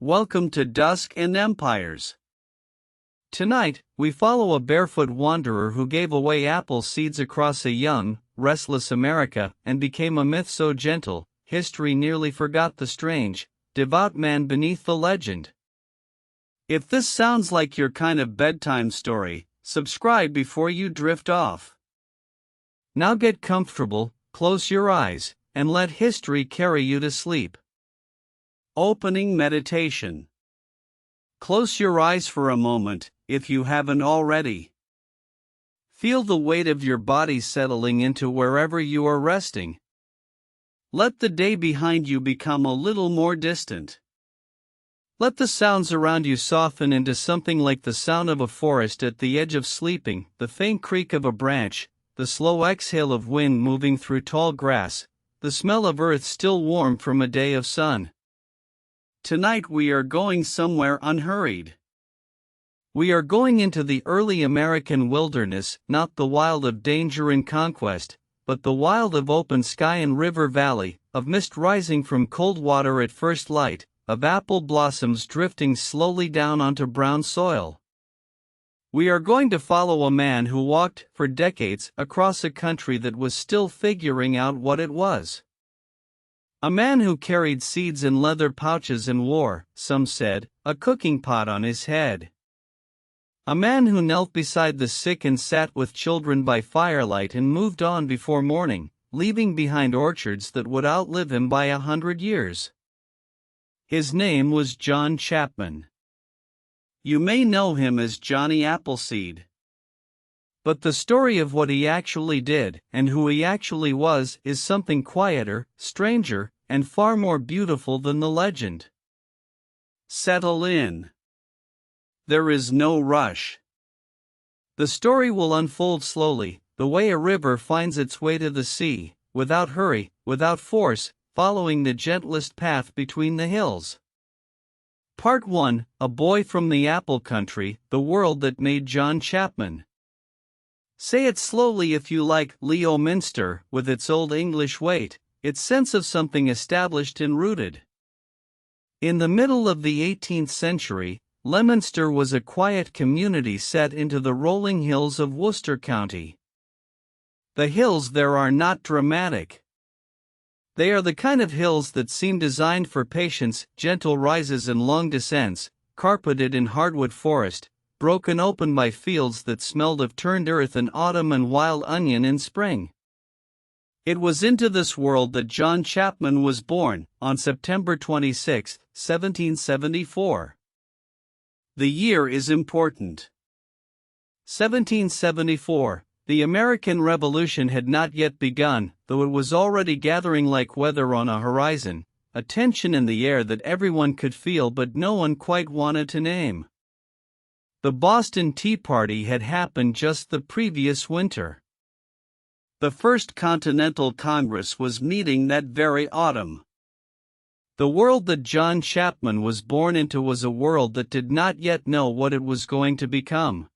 Welcome to Dusk and Empires. Tonight, we follow a barefoot wanderer who gave away apple seeds across a young, restless America and became a myth so gentle, history nearly forgot the strange, devout man beneath the legend. If this sounds like your kind of bedtime story, subscribe before you drift off. Now get comfortable, close your eyes, and let history carry you to sleep. Opening meditation. Close your eyes for a moment, if you haven't already. Feel the weight of your body settling into wherever you are resting. Let the day behind you become a little more distant. Let the sounds around you soften into something like the sound of a forest at the edge of sleeping, the faint creak of a branch, the slow exhale of wind moving through tall grass, the smell of earth still warm from a day of sun. Tonight we are going somewhere unhurried. We are going into the early American wilderness, not the wild of danger and conquest, but the wild of open sky and river valley, of mist rising from cold water at first light, of apple blossoms drifting slowly down onto brown soil. We are going to follow a man who walked, for decades, across a country that was still figuring out what it was. A man who carried seeds in leather pouches and wore, some said, a cooking pot on his head. A man who knelt beside the sick and sat with children by firelight and moved on before morning, leaving behind orchards that would outlive him by 100 years. His name was John Chapman. You may know him as Johnny Appleseed. But the story of what he actually did, and who he actually was, is something quieter, stranger, and far more beautiful than the legend. Settle in. There is no rush. The story will unfold slowly, the way a river finds its way to the sea, without hurry, without force, following the gentlest path between the hills. Part 1, A Boy from the Apple Country, the world that made John Chapman. Say it slowly if you like. Leominster, with its old English weight, its sense of something established and rooted. In the middle of the 18th century, Leominster was a quiet community set into the rolling hills of Worcester County. The hills there are not dramatic. They are the kind of hills that seem designed for patience, gentle rises and long descents, carpeted in hardwood forest, broken open by fields that smelled of turned earth in autumn and wild onion in spring. It was into this world that John Chapman was born, on September 26, 1774. The year is important. 1774, the American Revolution had not yet begun, though it was already gathering like weather on a horizon, a tension in the air that everyone could feel but no one quite wanted to name. The Boston Tea Party had happened just the previous winter. The First Continental Congress was meeting that very autumn. The world that John Chapman was born into was a world that did not yet know what it was going to become.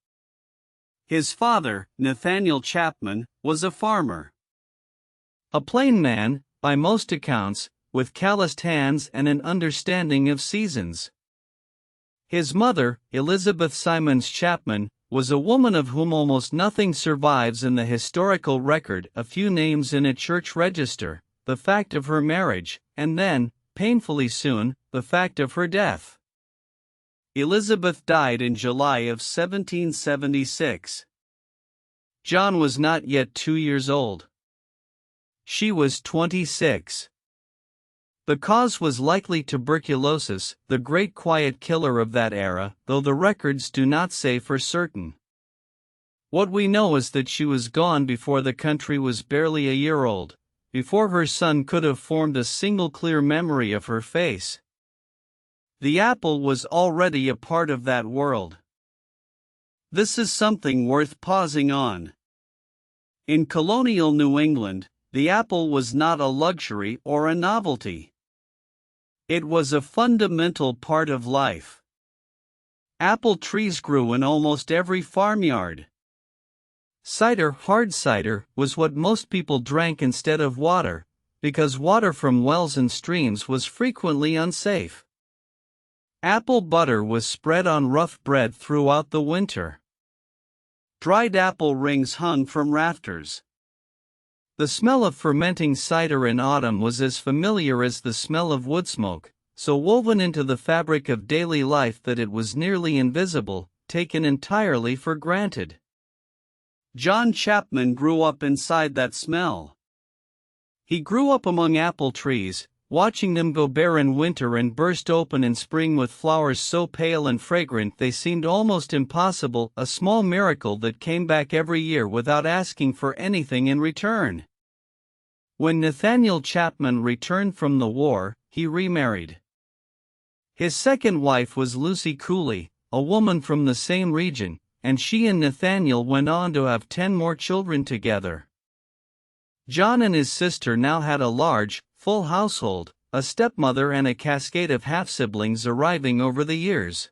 His father, Nathaniel Chapman, was a farmer. A plain man, by most accounts, with calloused hands and an understanding of seasons. His mother, Elizabeth Simons Chapman, was a woman of whom almost nothing survives in the historical record, a few names in a church register, the fact of her marriage, and then, painfully soon, the fact of her death. Elizabeth died in July of 1776. John was not yet 2 years old. She was 26. The cause was likely tuberculosis, the great quiet killer of that era, though the records do not say for certain. What we know is that she was gone before the country was barely a year old, before her son could have formed a single clear memory of her face. The apple was already a part of that world. This is something worth pausing on. In colonial New England, the apple was not a luxury or a novelty. It was a fundamental part of life. Apple trees grew in almost every farmyard. Cider, hard cider, was what most people drank instead of water, because water from wells and streams was frequently unsafe. Apple butter was spread on rough bread throughout the winter. Dried apple rings hung from rafters. The smell of fermenting cider in autumn was as familiar as the smell of wood smoke, so woven into the fabric of daily life that it was nearly invisible, taken entirely for granted. John Chapman grew up inside that smell. He grew up among apple trees, watching them go bare in winter and burst open in spring with flowers so pale and fragrant they seemed almost impossible, a small miracle that came back every year without asking for anything in return. When Nathaniel Chapman returned from the war, he remarried. His second wife was Lucy Cooley, a woman from the same region, and she and Nathaniel went on to have 10 more children together. John and his sister now had a large, full household, a stepmother and a cascade of half-siblings arriving over the years.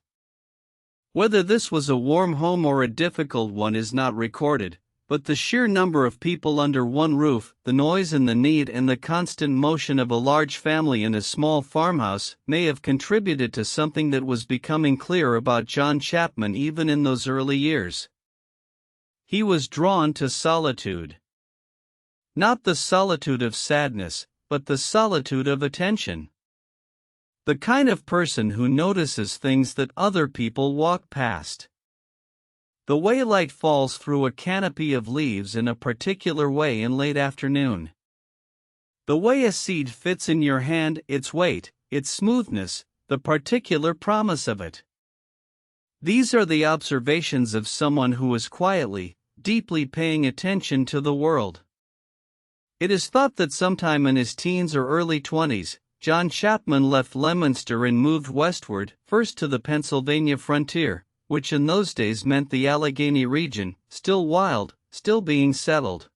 Whether this was a warm home or a difficult one is not recorded, but the sheer number of people under one roof, the noise and the need and the constant motion of a large family in a small farmhouse may have contributed to something that was becoming clear about John Chapman even in those early years. He was drawn to solitude. Not the solitude of sadness, but the solitude of attention. The kind of person who notices things that other people walk past. The way light falls through a canopy of leaves in a particular way in late afternoon. The way a seed fits in your hand, its weight, its smoothness, the particular promise of it. These are the observations of someone who is quietly, deeply paying attention to the world. It is thought that sometime in his teens or early 20s, John Chapman left Leominster and moved westward, first to the Pennsylvania frontier, which in those days meant the Allegheny region, still wild, still being settled.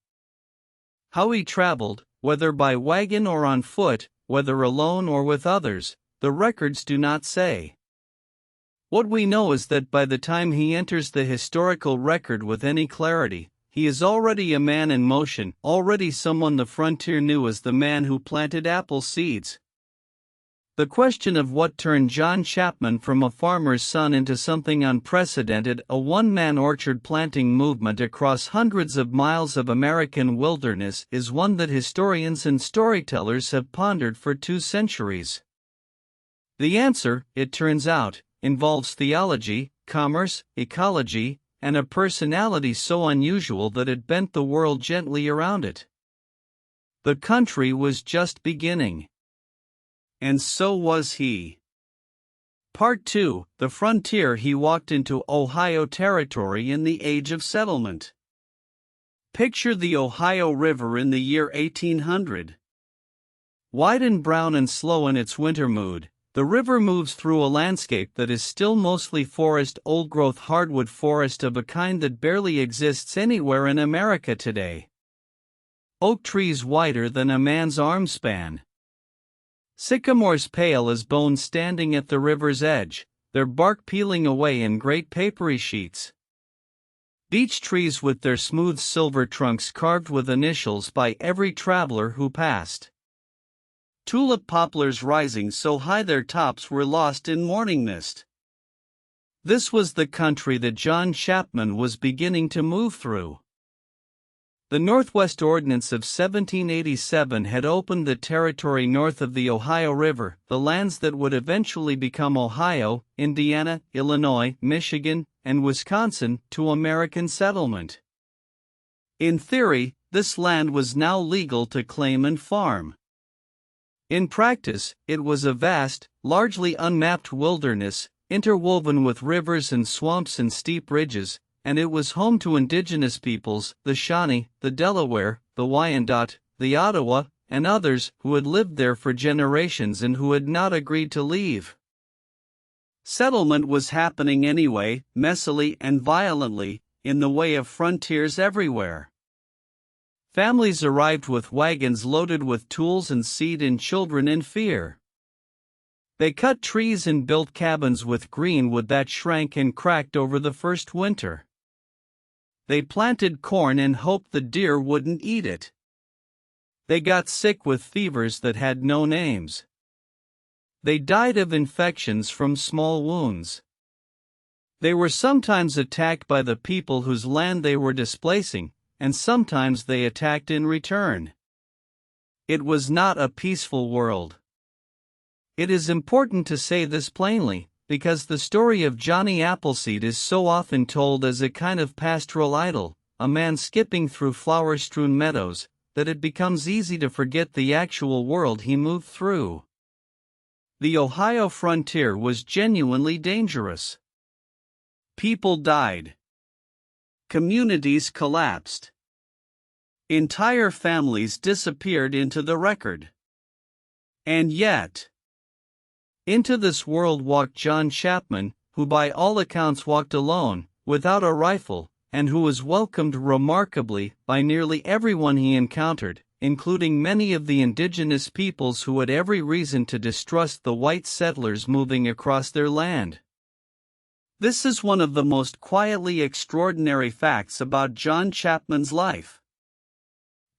How he traveled, whether by wagon or on foot, whether alone or with others, the records do not say. What we know is that by the time he enters the historical record with any clarity, he is already a man in motion, already someone the frontier knew as the man who planted apple seeds. The question of what turned John Chapman from a farmer's son into something unprecedented, a one-man orchard planting movement across hundreds of miles of American wilderness, is one that historians and storytellers have pondered for 2 centuries. The answer, it turns out, involves theology, commerce, ecology, and a personality so unusual that it bent the world gently around it. The country was just beginning. And so was he. Part 2, The Frontier. He walked into Ohio Territory in the Age of Settlement. Picture the Ohio River in the year 1800. Wide and brown and slow in its winter mood, the river moves through a landscape that is still mostly forest, old-growth hardwood forest of a kind that barely exists anywhere in America today. Oak trees wider than a man's arm span. Sycamores pale as bone standing at the river's edge, their bark peeling away in great papery sheets. Beech trees with their smooth silver trunks carved with initials by every traveler who passed. Tulip poplars rising so high their tops were lost in morning mist. This was the country that John Chapman was beginning to move through. The Northwest Ordinance of 1787 had opened the territory north of the Ohio River, the lands that would eventually become Ohio, Indiana, Illinois, Michigan, and Wisconsin, to American settlement. In theory, this land was now legal to claim and farm. In practice, it was a vast, largely unmapped wilderness, interwoven with rivers and swamps and steep ridges, and it was home to indigenous peoples, the Shawnee, the Delaware, the Wyandot, the Ottawa, and others who had lived there for generations and who had not agreed to leave. Settlement was happening anyway, messily and violently, in the way of frontiers everywhere. Families arrived with wagons loaded with tools and seed and children in fear. They cut trees and built cabins with green wood that shrank and cracked over the first winter. They planted corn and hoped the deer wouldn't eat it. They got sick with fevers that had no names. They died of infections from small wounds. They were sometimes attacked by the people whose land they were displacing, and sometimes they attacked in return. It was not a peaceful world. It is important to say this plainly, because the story of Johnny Appleseed is so often told as a kind of pastoral idyll, a man skipping through flower-strewn meadows, that it becomes easy to forget the actual world he moved through. The Ohio frontier was genuinely dangerous. People died. Communities collapsed. Entire families disappeared into the record. And yet, into this world walked John Chapman, who by all accounts walked alone, without a rifle, and who was welcomed remarkably by nearly everyone he encountered, including many of the indigenous peoples who had every reason to distrust the white settlers moving across their land. This is one of the most quietly extraordinary facts about John Chapman's life.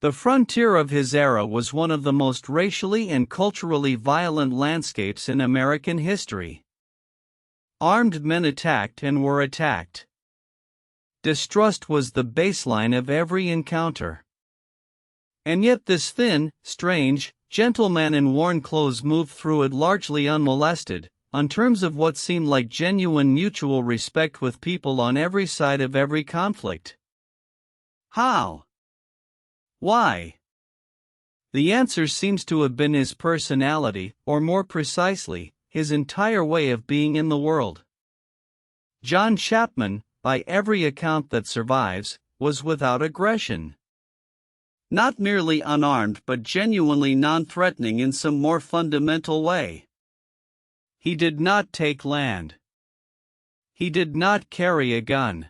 The frontier of his era was one of the most racially and culturally violent landscapes in American history. Armed men attacked and were attacked. Distrust was the baseline of every encounter. And yet this thin, strange, gentle man in worn clothes moved through it largely unmolested, on terms of what seemed like genuine mutual respect with people on every side of every conflict. How? Why? The answer seems to have been his personality, or more precisely, his entire way of being in the world. John Chapman, by every account that survives, was without aggression. Not merely unarmed but genuinely non-threatening in some more fundamental way. He did not take land. He did not carry a gun.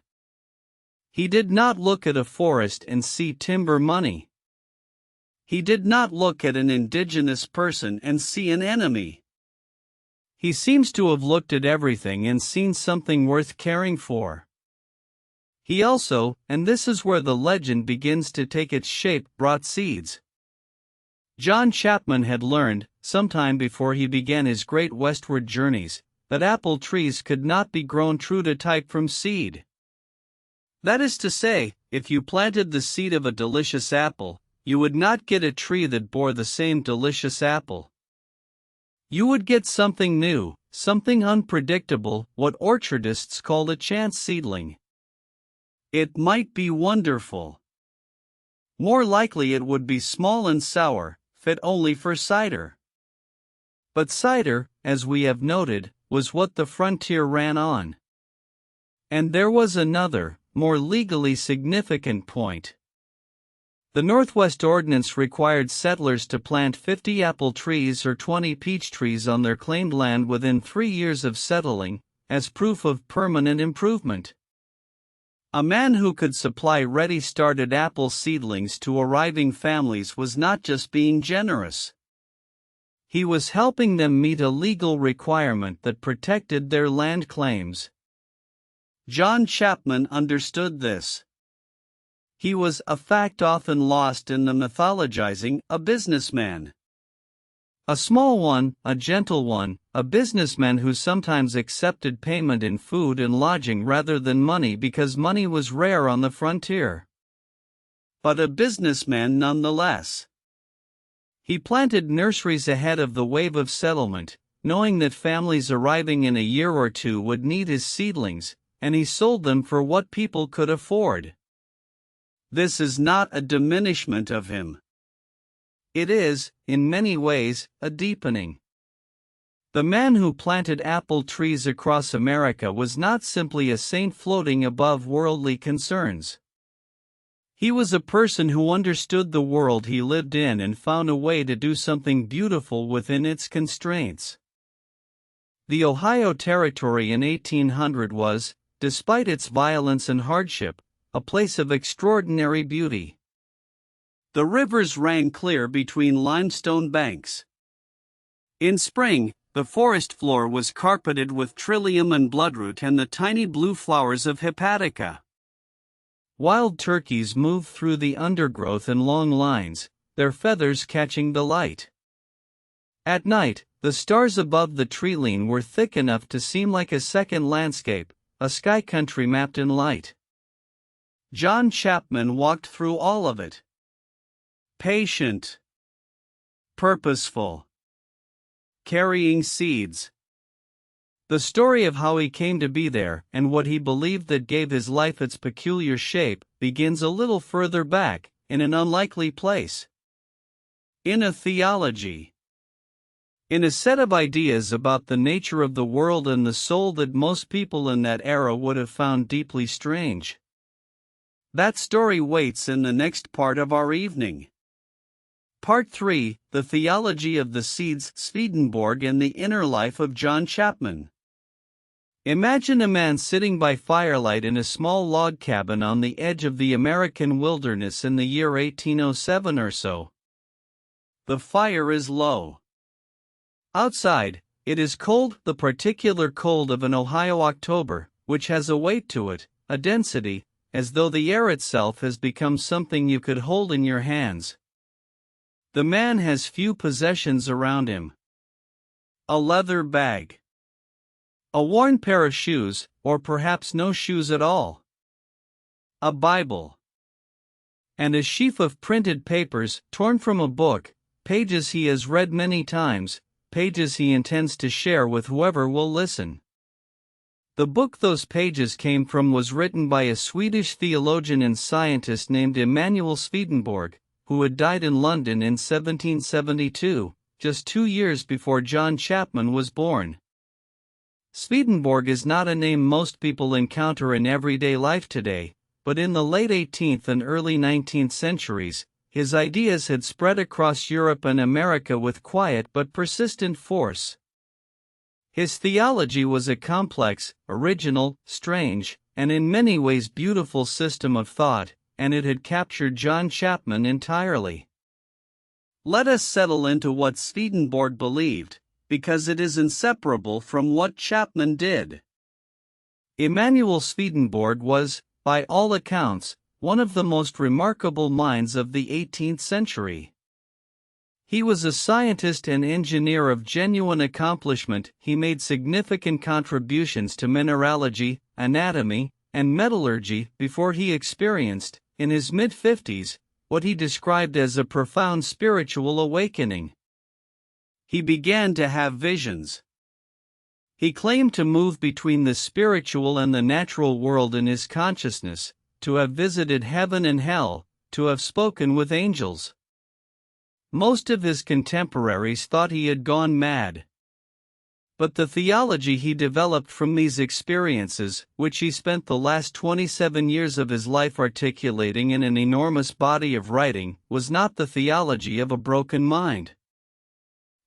He did not look at a forest and see timber money. He did not look at an indigenous person and see an enemy. He seems to have looked at everything and seen something worth caring for. He also, and this is where the legend begins to take its shape, brought seeds. John Chapman had learned, sometime before he began his great westward journeys, that apple trees could not be grown true to type from seed. That is to say, if you planted the seed of a delicious apple, you would not get a tree that bore the same delicious apple. You would get something new, something unpredictable, what orchardists call a chance seedling. It might be wonderful. More likely it would be small and sour, fit only for cider. But cider, as we have noted, was what the frontier ran on. And there was another, more legally significant point. The Northwest Ordinance required settlers to plant 50 apple trees or 20 peach trees on their claimed land within 3 years of settling, as proof of permanent improvement. A man who could supply ready-started apple seedlings to arriving families was not just being generous. He was helping them meet a legal requirement that protected their land claims. John Chapman understood this. He was a fact often lost in the mythologizing, a businessman. A small one, a gentle one, a businessman who sometimes accepted payment in food and lodging rather than money because money was rare on the frontier. But a businessman nonetheless. He planted nurseries ahead of the wave of settlement, knowing that families arriving in a year or two would need his seedlings, and he sold them for what people could afford. This is not a diminishment of him. It is, in many ways, a deepening. The man who planted apple trees across America was not simply a saint floating above worldly concerns. He was a person who understood the world he lived in and found a way to do something beautiful within its constraints. The Ohio Territory in 1800 was, despite its violence and hardship, a place of extraordinary beauty. The rivers ran clear between limestone banks. In spring, the forest floor was carpeted with trillium and bloodroot and the tiny blue flowers of hepatica. Wild turkeys moved through the undergrowth in long lines, their feathers catching the light. At night, the The stars above the treeline were thick enough to seem like a second landscape, a sky country mapped in light. John Chapman walked through all of it. Patient. Purposeful. Carrying seeds. The story of how he came to be there and what he believed that gave his life its peculiar shape begins a little further back, in an unlikely place. In a theology. In a set of ideas about the nature of the world and the soul that most people in that era would have found deeply strange. That story waits in the next part of our evening. Part 3, The Theology of the Seeds, Swedenborg and the Inner Life of John Chapman. Imagine a man sitting by firelight in a small log cabin on the edge of the American wilderness in the year 1807 or so. The fire is low. Outside, it is cold, the particular cold of an Ohio October, which has a weight to it, a density, as though the air itself has become something you could hold in your hands. The man has few possessions around him. A leather bag. A worn pair of shoes, or perhaps no shoes at all. A Bible. And a sheaf of printed papers, torn from a book, pages he has read many times, pages he intends to share with whoever will listen. The book those pages came from was written by a Swedish theologian and scientist named Emanuel Swedenborg, who had died in London in 1772, just 2 years before John Chapman was born. Swedenborg is not a name most people encounter in everyday life today, but in the late 18th and early 19th centuries, his ideas had spread across Europe and America with quiet but persistent force. His theology was a complex, original, strange, and in many ways beautiful system of thought, and it had captured John Chapman entirely. Let us settle into what Swedenborg believed, because it is inseparable from what Chapman did. Emanuel Swedenborg was, by all accounts, one of the most remarkable minds of the 18th century. He was a scientist and engineer of genuine accomplishment. He made significant contributions to mineralogy, anatomy, and metallurgy before he experienced, in his mid-50s, what he described as a profound spiritual awakening. He began to have visions. He claimed to move between the spiritual and the natural world in his consciousness, to have visited heaven and hell, to have spoken with angels. Most of his contemporaries thought he had gone mad. But the theology he developed from these experiences, which he spent the last 27 years of his life articulating in an enormous body of writing, was not the theology of a broken mind.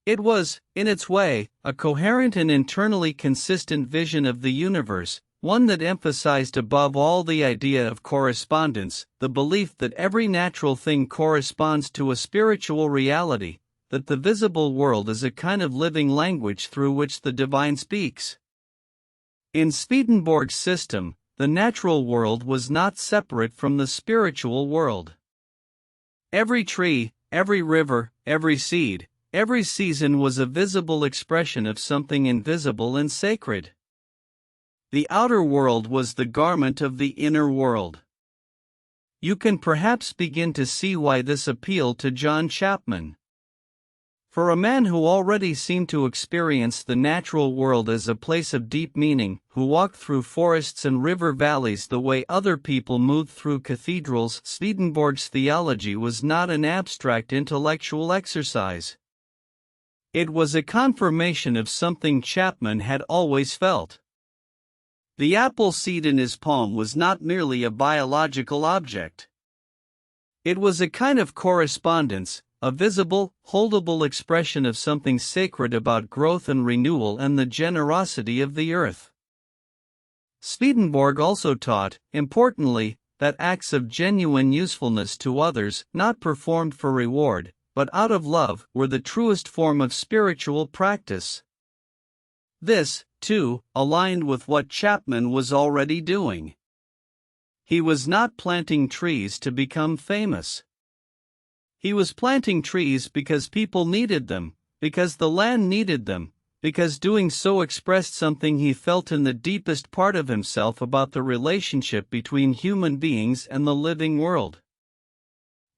It was, in its way, a coherent and internally consistent vision of the universe, one that emphasized above all the idea of correspondence, the belief that every natural thing corresponds to a spiritual reality, that the visible world is a kind of living language through which the divine speaks. In Swedenborg's system, the natural world was not separate from the spiritual world. Every tree, every river, every seed, every season was a visible expression of something invisible and sacred. The outer world was the garment of the inner world. You can perhaps begin to see why this appealed to John Chapman. For a man who already seemed to experience the natural world as a place of deep meaning, who walked through forests and river valleys the way other people moved through cathedrals, Swedenborg's theology was not an abstract intellectual exercise. It was a confirmation of something Chapman had always felt. The apple seed in his palm was not merely a biological object. It was a kind of correspondence, a visible, holdable expression of something sacred about growth and renewal and the generosity of the earth. Swedenborg also taught, importantly, that acts of genuine usefulness to others, not performed for reward, but out of love, were the truest form of spiritual practice. This, too, aligned with what Chapman was already doing. He was not planting trees to become famous. He was planting trees because people needed them, because the land needed them, because doing so expressed something he felt in the deepest part of himself about the relationship between human beings and the living world.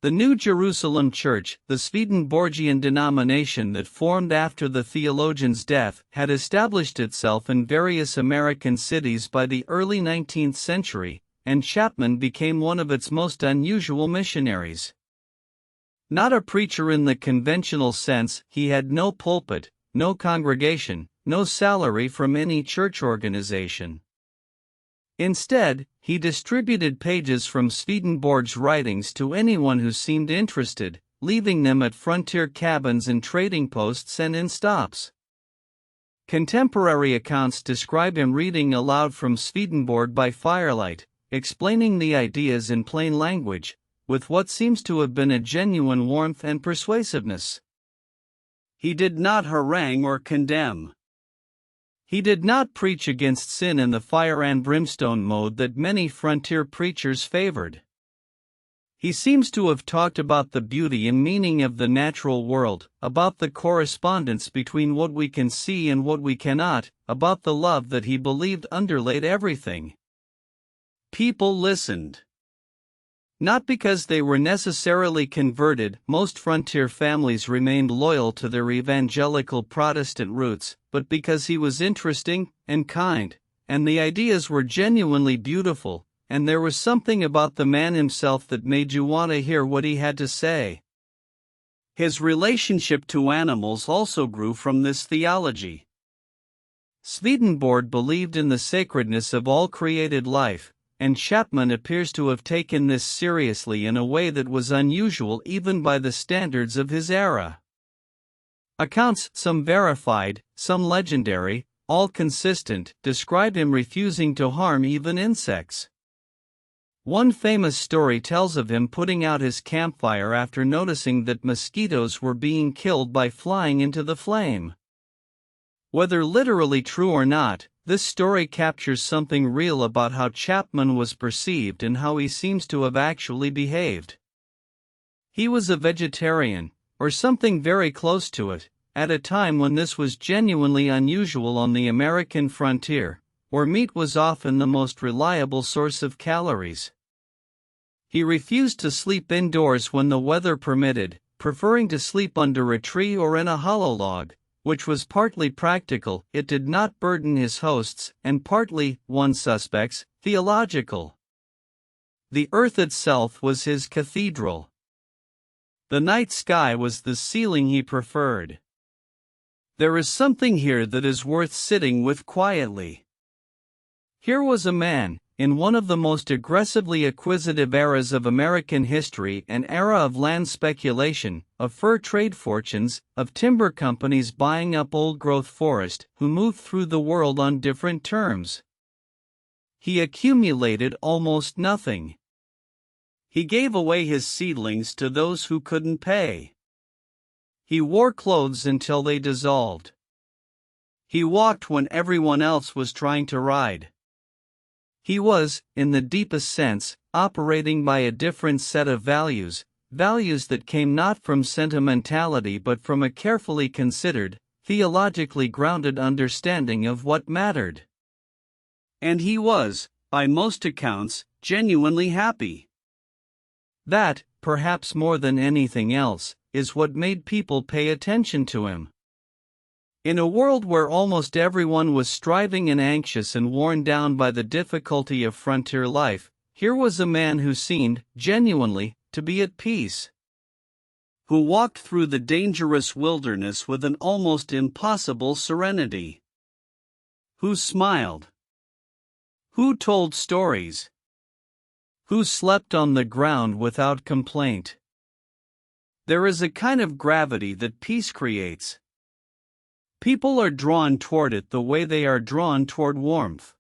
The New Jerusalem Church, the Swedenborgian denomination that formed after the theologian's death, had established itself in various American cities by the early 19th century, and Chapman became one of its most unusual missionaries. Not a preacher in the conventional sense, he had no pulpit, no congregation, no salary from any church organization. Instead, he distributed pages from Swedenborg's writings to anyone who seemed interested, leaving them at frontier cabins and trading posts and in stops. Contemporary accounts describe him reading aloud from Swedenborg by firelight, explaining the ideas in plain language, with what seems to have been a genuine warmth and persuasiveness. He did not harangue or condemn. He did not preach against sin in the fire and brimstone mode that many frontier preachers favored. He seems to have talked about the beauty and meaning of the natural world, about the correspondence between what we can see and what we cannot, about the love that he believed underlaid everything. People listened. Not because they were necessarily converted, most frontier families remained loyal to their evangelical Protestant roots, but because he was interesting and kind, and the ideas were genuinely beautiful, and there was something about the man himself that made you want to hear what he had to say. His relationship to animals also grew from this theology. Swedenborg believed in the sacredness of all created life, and Chapman appears to have taken this seriously in a way that was unusual even by the standards of his era. Accounts, some verified, some legendary, all consistent, describe him refusing to harm even insects. One famous story tells of him putting out his campfire after noticing that mosquitoes were being killed by flying into the flame. Whether literally true or not, this story captures something real about how Chapman was perceived and how he seems to have actually behaved. He was a vegetarian, or something very close to it, at a time when this was genuinely unusual on the American frontier, where meat was often the most reliable source of calories. He refused to sleep indoors when the weather permitted, preferring to sleep under a tree or in a hollow log, which was partly practical, it did not burden his hosts, and partly, one suspects, theological. The earth itself was his cathedral. The night sky was the ceiling he preferred. There is something here that is worth sitting with quietly. Here was a man, in one of the most aggressively acquisitive eras of American history, an era of land speculation, of fur trade fortunes, of timber companies buying up old-growth forest, who moved through the world on different terms. He accumulated almost nothing. He gave away his seedlings to those who couldn't pay. He wore clothes until they dissolved. He walked when everyone else was trying to ride. He was, in the deepest sense, operating by a different set of values, values that came not from sentimentality but from a carefully considered, theologically grounded understanding of what mattered. And he was, by most accounts, genuinely happy. That, perhaps more than anything else, is what made people pay attention to him. In a world where almost everyone was striving and anxious and worn down by the difficulty of frontier life, here was a man who seemed, genuinely, to be at peace. Who walked through the dangerous wilderness with an almost impossible serenity. Who smiled. Who told stories. Who slept on the ground without complaint. There is a kind of gravity that peace creates. People are drawn toward it the way they are drawn toward warmth.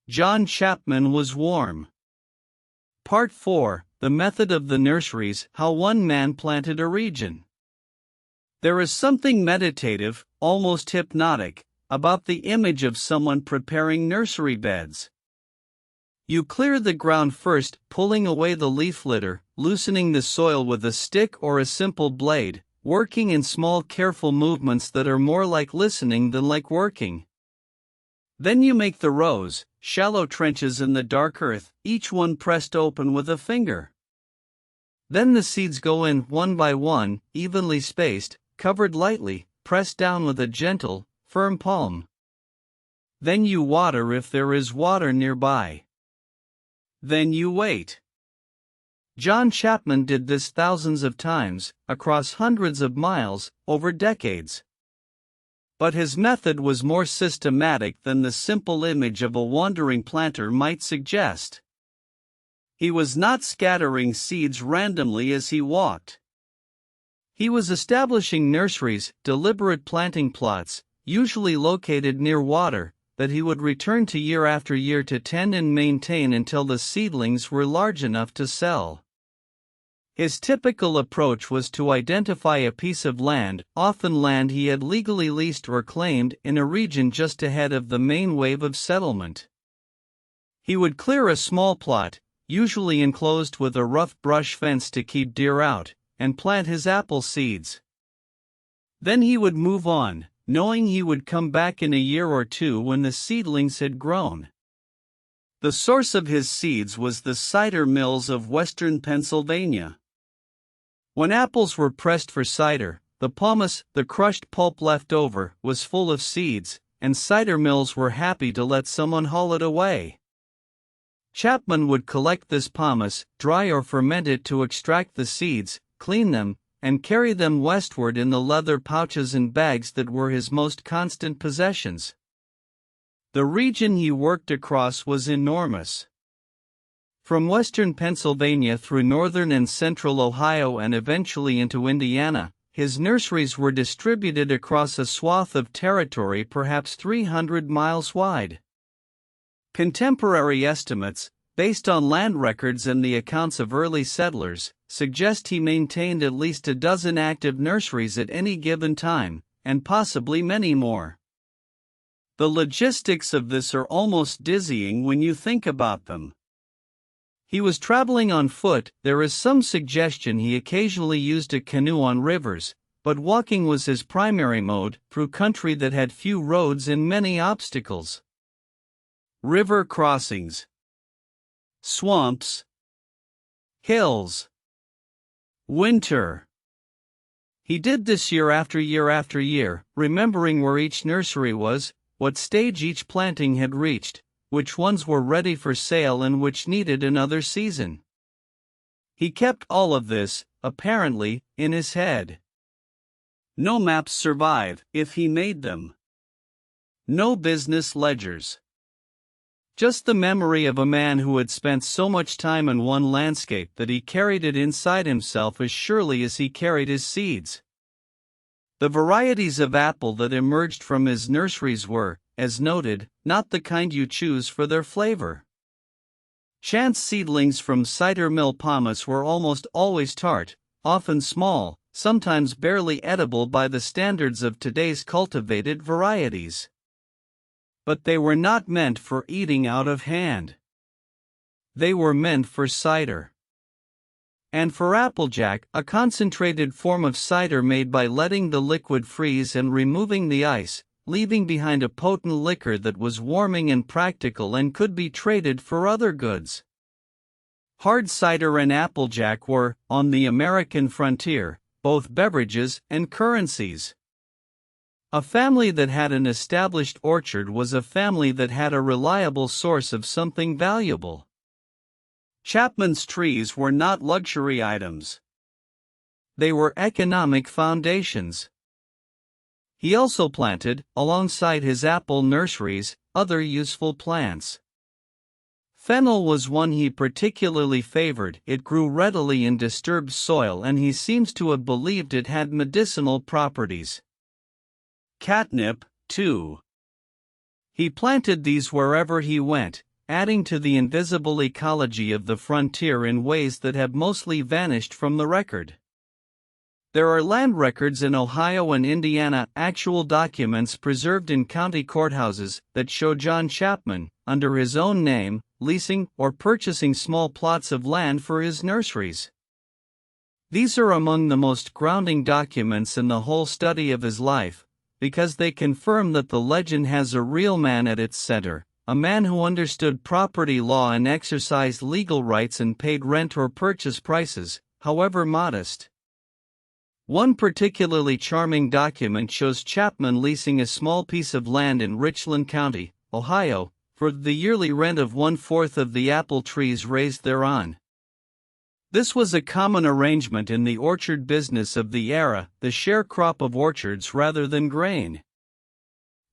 John Chapman was warm. Part 4, The Method of the Nurseries, How One Man Planted a Region. There is something meditative, almost hypnotic, about the image of someone preparing nursery beds. You clear the ground first, pulling away the leaf litter, loosening the soil with a stick or a simple blade, working in small careful movements that are more like listening than like working. Then you make the rows, shallow trenches in the dark earth, each one pressed open with a finger. Then the seeds go in one by one, evenly spaced, covered lightly, pressed down with a gentle, firm palm. Then you water if there is water nearby. Then you wait. John Chapman did this thousands of times, across hundreds of miles, over decades. But his method was more systematic than the simple image of a wandering planter might suggest. He was not scattering seeds randomly as he walked. He was establishing nurseries, deliberate planting plots, usually located near water, that he would return to year after year to tend and maintain until the seedlings were large enough to sell. His typical approach was to identify a piece of land, often land he had legally leased or claimed, in a region just ahead of the main wave of settlement. He would clear a small plot, usually enclosed with a rough brush fence to keep deer out, and plant his apple seeds. Then he would move on, knowing he would come back in a year or two when the seedlings had grown. The source of his seeds was the cider mills of western Pennsylvania. When apples were pressed for cider, the pomace, the crushed pulp left over, was full of seeds, and cider mills were happy to let someone haul it away. Chapman would collect this pomace, dry or ferment it to extract the seeds, clean them, and carry them westward in the leather pouches and bags that were his most constant possessions. The region he worked across was enormous. From western Pennsylvania through northern and central Ohio and eventually into Indiana, his nurseries were distributed across a swath of territory perhaps 300 miles wide. Contemporary estimates, based on land records and the accounts of early settlers, suggest he maintained at least a dozen active nurseries at any given time, and possibly many more. The logistics of this are almost dizzying when you think about them. He was traveling on foot. There is some suggestion he occasionally used a canoe on rivers, but walking was his primary mode, through country that had few roads and many obstacles. River crossings, swamps, hills, winter. He did this year after year after year, remembering where each nursery was, what stage each planting had reached, which ones were ready for sale and which needed another season. He kept all of this, apparently, in his head. No maps survive, if he made them. No business ledgers. Just the memory of a man who had spent so much time in one landscape that he carried it inside himself as surely as he carried his seeds. The varieties of apple that emerged from his nurseries were, as noted, not the kind you choose for their flavor. Chance seedlings from cider mill pomace were almost always tart, often small, sometimes barely edible by the standards of today's cultivated varieties. But they were not meant for eating out of hand. They were meant for cider. And for applejack, a concentrated form of cider made by letting the liquid freeze and removing the ice, leaving behind a potent liquor that was warming and practical and could be traded for other goods. Hard cider and applejack were, on the American frontier, both beverages and currencies. A family that had an established orchard was a family that had a reliable source of something valuable. Chapman's trees were not luxury items. They were economic foundations. He also planted, alongside his apple nurseries, other useful plants. Fennel was one he particularly favored. It grew readily in disturbed soil and he seems to have believed it had medicinal properties. Catnip, too. He planted these wherever he went, adding to the invisible ecology of the frontier in ways that have mostly vanished from the record. There are land records in Ohio and Indiana, actual documents preserved in county courthouses, that show John Chapman, under his own name, leasing or purchasing small plots of land for his nurseries. These are among the most grounding documents in the whole study of his life, because they confirm that the legend has a real man at its center, a man who understood property law and exercised legal rights and paid rent or purchase prices, however modest. One particularly charming document shows Chapman leasing a small piece of land in Richland County, Ohio, for the yearly rent of 1/4 of the apple trees raised thereon. This was a common arrangement in the orchard business of the era, the sharecrop of orchards rather than grain.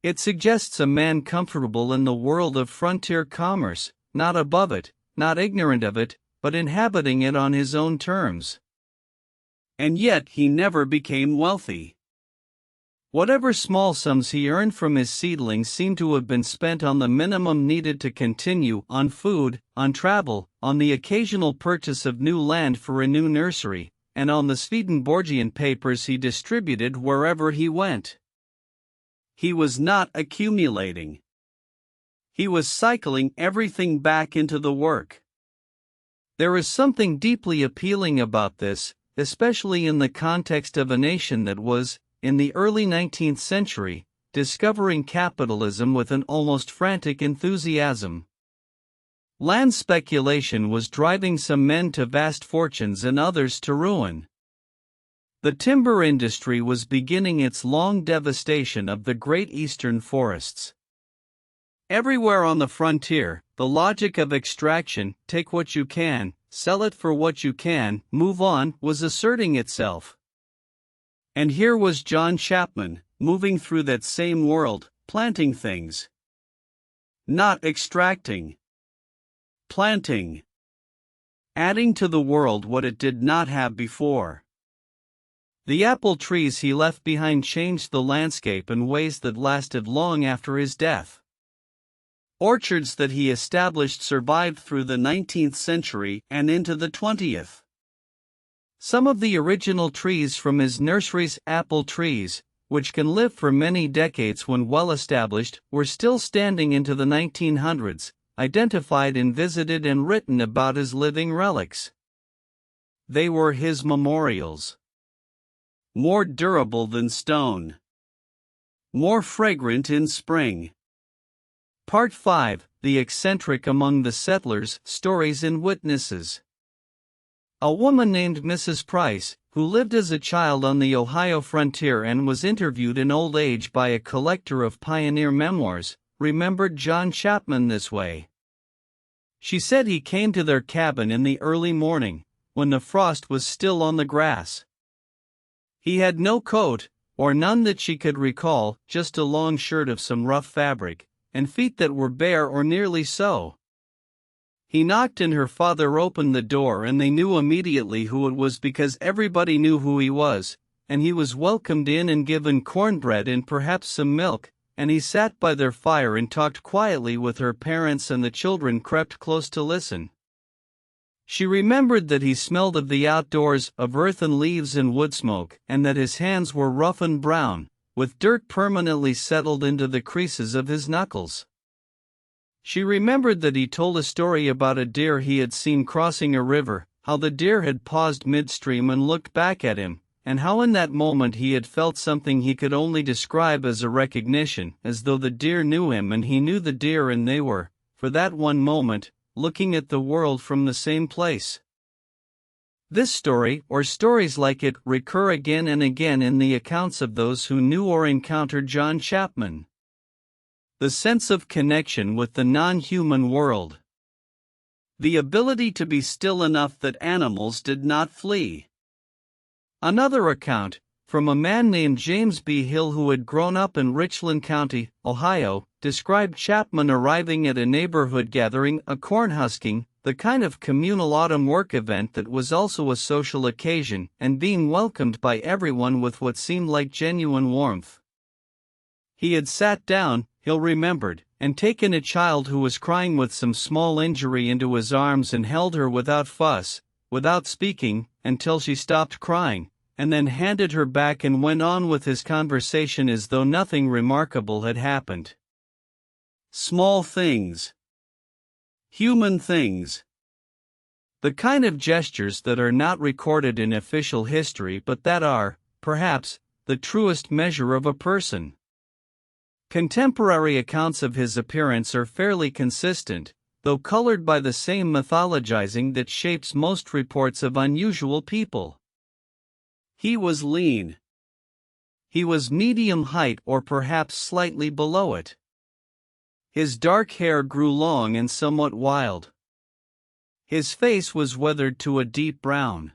It suggests a man comfortable in the world of frontier commerce, not above it, not ignorant of it, but inhabiting it on his own terms. And yet he never became wealthy. Whatever small sums he earned from his seedlings seem to have been spent on the minimum needed to continue, on food, on travel, on the occasional purchase of new land for a new nursery, and on the Swedenborgian papers he distributed wherever he went. He was not accumulating. He was cycling everything back into the work. There is something deeply appealing about this, especially in the context of a nation that was, in the early 19th century, discovering capitalism with an almost frantic enthusiasm. Land speculation was driving some men to vast fortunes and others to ruin. The timber industry was beginning its long devastation of the great eastern forests. Everywhere on the frontier, the logic of extraction, take what you can, sell it for what you can, move on, was asserting itself. And here was John Chapman, moving through that same world, planting things. Not extracting. Planting. Adding to the world what it did not have before. The apple trees he left behind changed the landscape in ways that lasted long after his death. Orchards that he established survived through the 19th century and into the 20th. Some of the original trees from his nursery's apple trees, which can live for many decades when well established, were still standing into the 1900s, identified and visited and written about as living relics. They were his memorials. More durable than stone. More fragrant in spring. Part 5, The Eccentric Among the Settlers, Stories and Witnesses. A woman named Mrs. Price, who lived as a child on the Ohio frontier and was interviewed in old age by a collector of pioneer memoirs, remembered John Chapman this way. She said he came to their cabin in the early morning, when the frost was still on the grass. He had no coat, or none that she could recall, just a long shirt of some rough fabric, and feet that were bare or nearly so. He knocked and her father opened the door and they knew immediately who it was because everybody knew who he was, and he was welcomed in and given cornbread and perhaps some milk, and he sat by their fire and talked quietly with her parents and the children crept close to listen. She remembered that he smelled of the outdoors, of earth and leaves and wood smoke, and that his hands were rough and brown, with dirt permanently settled into the creases of his knuckles. She remembered that he told a story about a deer he had seen crossing a river, how the deer had paused midstream and looked back at him, and how in that moment he had felt something he could only describe as a recognition, as though the deer knew him and he knew the deer and they were, for that one moment, looking at the world from the same place. This story, or stories like it, recur again and again in the accounts of those who knew or encountered John Chapman. The sense of connection with the non-human world. The ability to be still enough that animals did not flee. Another account, from a man named James B. Hill who had grown up in Richland County, Ohio, described Chapman arriving at a neighborhood gathering, a cornhusking, the kind of communal autumn work event that was also a social occasion, and being welcomed by everyone with what seemed like genuine warmth. He had sat down, Hill remembered, and taken a child who was crying with some small injury into his arms and held her without fuss, without speaking, until she stopped crying, and then handed her back and went on with his conversation as though nothing remarkable had happened. Small things. Human things. The kind of gestures that are not recorded in official history but that are, perhaps, the truest measure of a person. Contemporary accounts of his appearance are fairly consistent, though colored by the same mythologizing that shapes most reports of unusual people. He was lean. He was medium height or perhaps slightly below it. His dark hair grew long and somewhat wild. His face was weathered to a deep brown.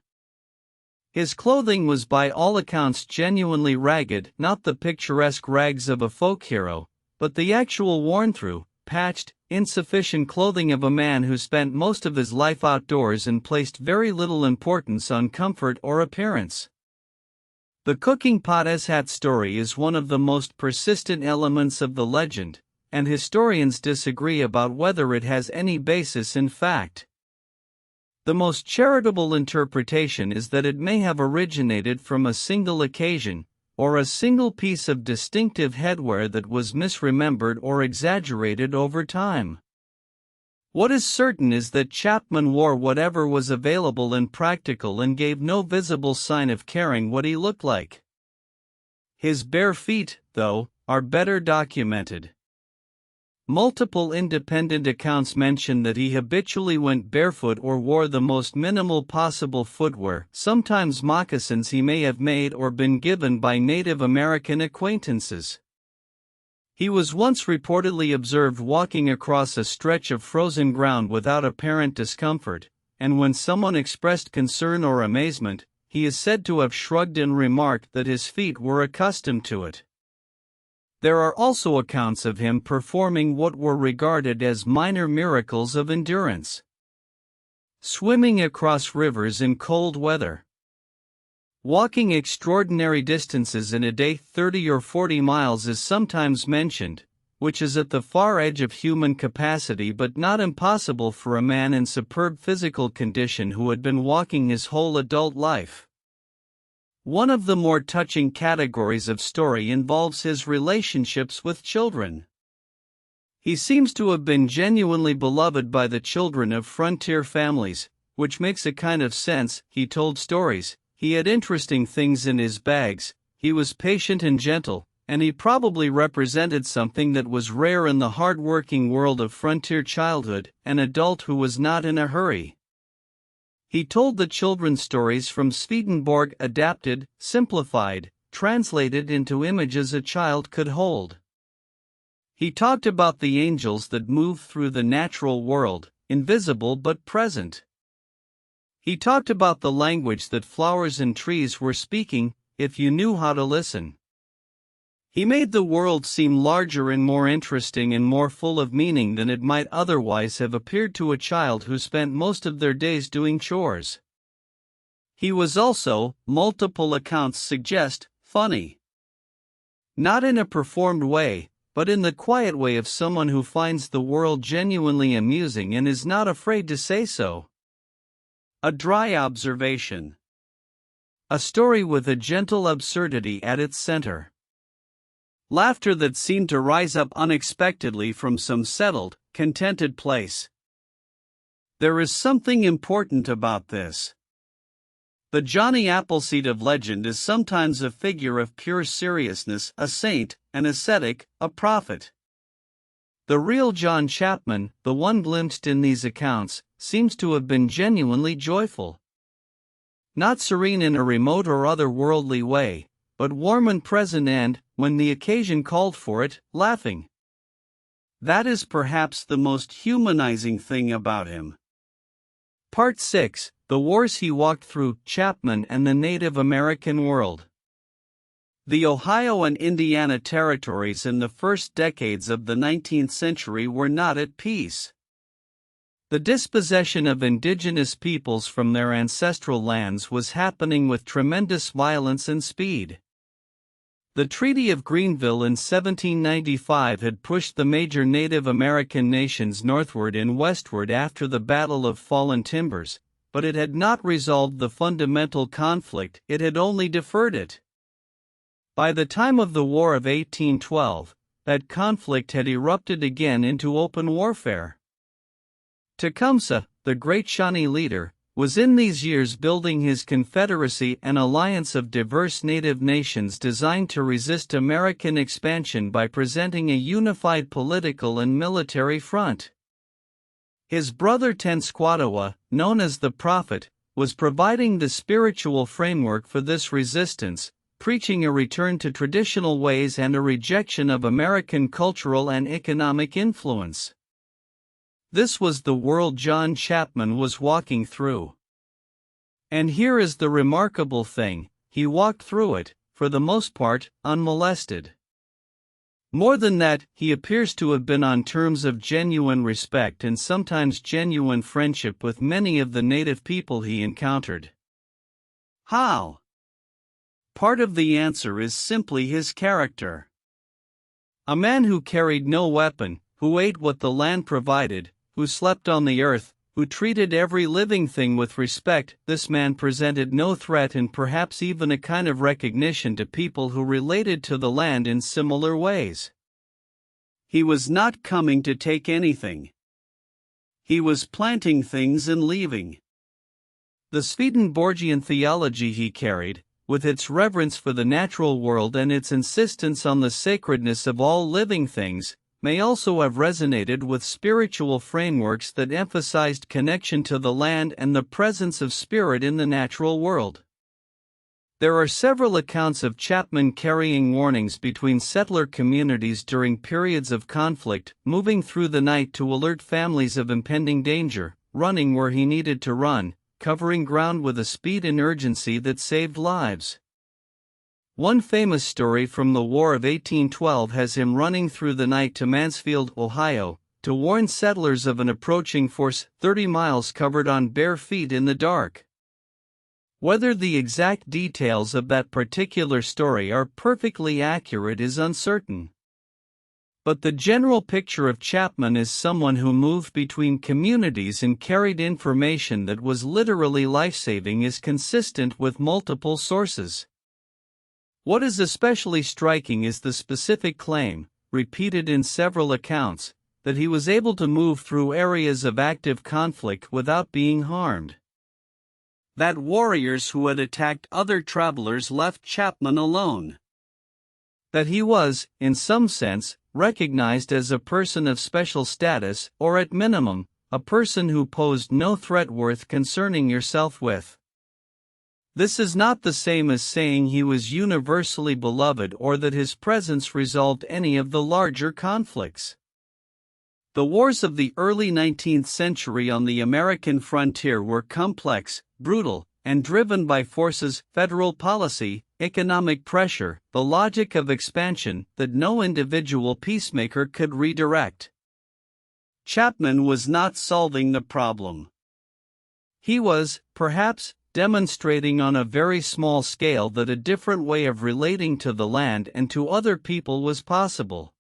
His clothing was by all accounts genuinely ragged, not the picturesque rags of a folk hero, but the actual worn-through, patched, insufficient clothing of a man who spent most of his life outdoors and placed very little importance on comfort or appearance. The cooking pot as hat story is one of the most persistent elements of the legend, and historians disagree about whether it has any basis in fact. The most charitable interpretation is that it may have originated from a single occasion, or a single piece of distinctive headwear that was misremembered or exaggerated over time. What is certain is that Chapman wore whatever was available and practical and gave no visible sign of caring what he looked like. His bare feet, though, are better documented. Multiple independent accounts mention that he habitually went barefoot or wore the most minimal possible footwear, sometimes moccasins he may have made or been given by Native American acquaintances. He was once reportedly observed walking across a stretch of frozen ground without apparent discomfort, and when someone expressed concern or amazement, he is said to have shrugged and remarked that his feet were accustomed to it. There are also accounts of him performing what were regarded as minor miracles of endurance. Swimming across rivers in cold weather. Walking extraordinary distances in a day. 30 or 40 miles is sometimes mentioned, which is at the far edge of human capacity but not impossible for a man in superb physical condition who had been walking his whole adult life. One of the more touching categories of story involves his relationships with children. He seems to have been genuinely beloved by the children of frontier families, which makes a kind of sense. He told stories, he had interesting things in his bags, he was patient and gentle, and he probably represented something that was rare in the hard-working world of frontier childhood, an adult who was not in a hurry. He told the children's stories from Swedenborg, adapted, simplified, translated into images a child could hold. He talked about the angels that move through the natural world, invisible but present. He talked about the language that flowers and trees were speaking, if you knew how to listen. He made the world seem larger and more interesting and more full of meaning than it might otherwise have appeared to a child who spent most of their days doing chores. He was also, multiple accounts suggest, funny. Not in a performed way, but in the quiet way of someone who finds the world genuinely amusing and is not afraid to say so. A dry observation. A story with a gentle absurdity at its center. Laughter that seemed to rise up unexpectedly from some settled, contented place. There is something important about this. The Johnny Appleseed of legend is sometimes a figure of pure seriousness, a saint, an ascetic, a prophet. The real John Chapman, the one glimpsed in these accounts, seems to have been genuinely joyful. Not serene in a remote or otherworldly way, but warm and present and, when the occasion called for it, laughing. That is perhaps the most humanizing thing about him. Part 6, The Wars He Walked Through, Chapman and the Native American World. The Ohio and Indiana territories in the first decades of the 19th century were not at peace. The dispossession of indigenous peoples from their ancestral lands was happening with tremendous violence and speed. The Treaty of Greenville in 1795 had pushed the major Native American nations northward and westward after the Battle of Fallen Timbers, but it had not resolved the fundamental conflict, it had only deferred it. By the time of the War of 1812, that conflict had erupted again into open warfare. Tecumseh, the great Shawnee leader, was in these years building his confederacy, an alliance of diverse native nations designed to resist American expansion by presenting a unified political and military front. His brother Tenskwatawa, known as the Prophet, was providing the spiritual framework for this resistance, preaching a return to traditional ways and a rejection of American cultural and economic influence. This was the world John Chapman was walking through. And here is the remarkable thing: he walked through it, for the most part, unmolested. More than that, he appears to have been on terms of genuine respect and sometimes genuine friendship with many of the native people he encountered. How? Part of the answer is simply his character. A man who carried no weapon, who ate what the land provided, who slept on the earth, who treated every living thing with respect, this man presented no threat and perhaps even a kind of recognition to people who related to the land in similar ways. He was not coming to take anything. He was planting things and leaving. The Swedenborgian theology he carried, with its reverence for the natural world and its insistence on the sacredness of all living things, may also have resonated with spiritual frameworks that emphasized connection to the land and the presence of spirit in the natural world. There are several accounts of Chapman carrying warnings between settler communities during periods of conflict, moving through the night to alert families of impending danger, running where he needed to run, covering ground with a speed and urgency that saved lives. One famous story from the War of 1812 has him running through the night to Mansfield, Ohio, to warn settlers of an approaching force, 30 miles covered on bare feet in the dark. Whether the exact details of that particular story are perfectly accurate is uncertain. But the general picture of Chapman as someone who moved between communities and carried information that was literally life-saving is consistent with multiple sources. What is especially striking is the specific claim, repeated in several accounts, that he was able to move through areas of active conflict without being harmed. That warriors who had attacked other travelers left Chapman alone. That he was, in some sense, recognized as a person of special status, or at minimum, a person who posed no threat worth concerning yourself with. This is not the same as saying he was universally beloved or that his presence resolved any of the larger conflicts. The wars of the early 19th century on the American frontier were complex, brutal, and driven by forces, federal policy, economic pressure, the logic of expansion that no individual peacemaker could redirect. Chapman was not solving the problem. He was, perhaps, demonstrating on a very small scale that a different way of relating to the land and to other people was possible.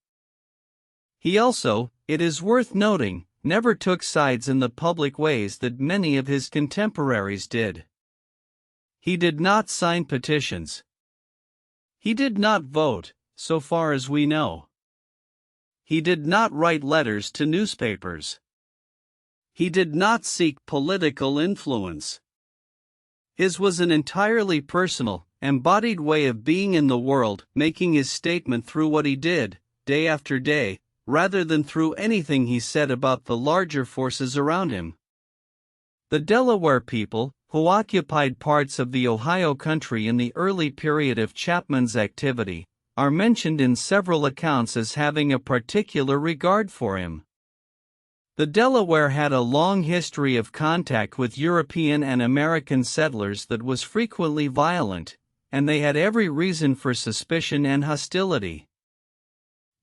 He also, it is worth noting, never took sides in the public ways that many of his contemporaries did. He did not sign petitions. He did not vote, so far as we know. He did not write letters to newspapers. He did not seek political influence. His was an entirely personal, embodied way of being in the world, making his statement through what he did, day after day, rather than through anything he said about the larger forces around him. The Delaware people, who occupied parts of the Ohio country in the early period of Chapman's activity, are mentioned in several accounts as having a particular regard for him. The Delaware had a long history of contact with European and American settlers that was frequently violent, and they had every reason for suspicion and hostility.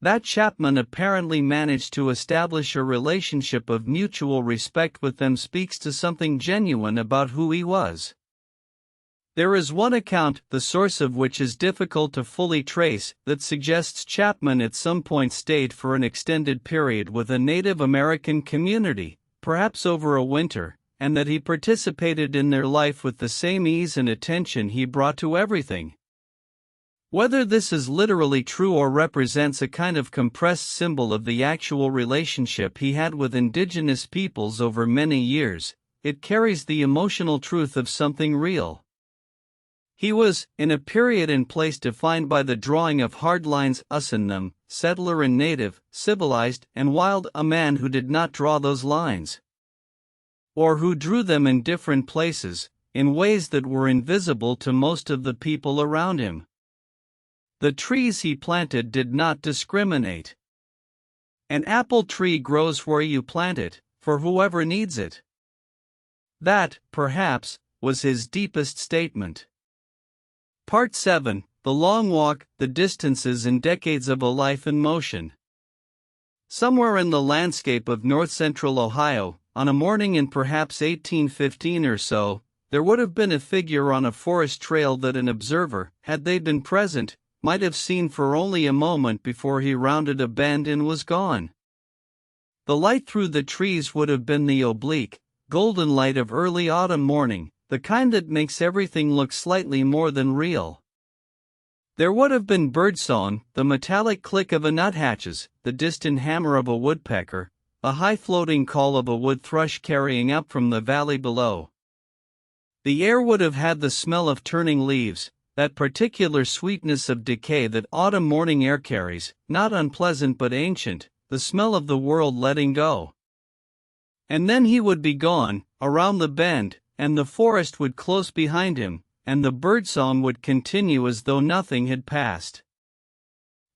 That Chapman apparently managed to establish a relationship of mutual respect with them speaks to something genuine about who he was. There is one account, the source of which is difficult to fully trace, that suggests Chapman at some point stayed for an extended period with a Native American community, perhaps over a winter, and that he participated in their life with the same ease and attention he brought to everything. Whether this is literally true or represents a kind of compressed symbol of the actual relationship he had with indigenous peoples over many years, it carries the emotional truth of something real. He was, in a period and place defined by the drawing of hard lines, us and them, settler and native, civilized and wild, a man who did not draw those lines, or who drew them in different places, in ways that were invisible to most of the people around him. The trees he planted did not discriminate. An apple tree grows where you plant it, for whoever needs it. That, perhaps, was his deepest statement. Part 7, The Long Walk, the Distances and Decades of a Life in Motion. Somewhere in the landscape of north-central Ohio, on a morning in perhaps 1815 or so, there would have been a figure on a forest trail that an observer, had they been present, might have seen for only a moment before he rounded a bend and was gone. The light through the trees would have been the oblique, golden light of early autumn morning, the kind that makes everything look slightly more than real. There would have been birdsong, the metallic click of a nuthatch's, the distant hammer of a woodpecker, a high-floating call of a wood thrush carrying up from the valley below. The air would have had the smell of turning leaves, that particular sweetness of decay that autumn morning air carries, not unpleasant but ancient, the smell of the world letting go. And then he would be gone, around the bend, and the forest would close behind him, and the birdsong would continue as though nothing had passed.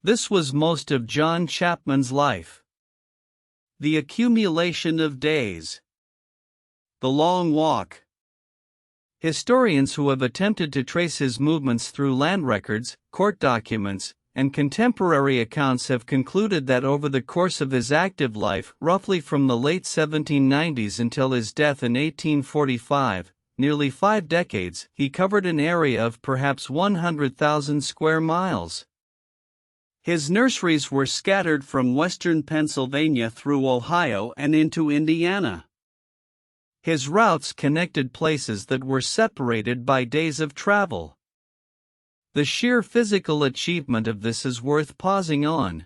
This was most of John Chapman's life. The accumulation of days. The long walk. Historians who have attempted to trace his movements through land records, court documents, and contemporary accounts have concluded that over the course of his active life, roughly from the late 1790s until his death in 1845, nearly 5 decades, he covered an area of perhaps 100,000 square miles. His nurseries were scattered from western Pennsylvania through Ohio and into Indiana. His routes connected places that were separated by days of travel. The sheer physical achievement of this is worth pausing on.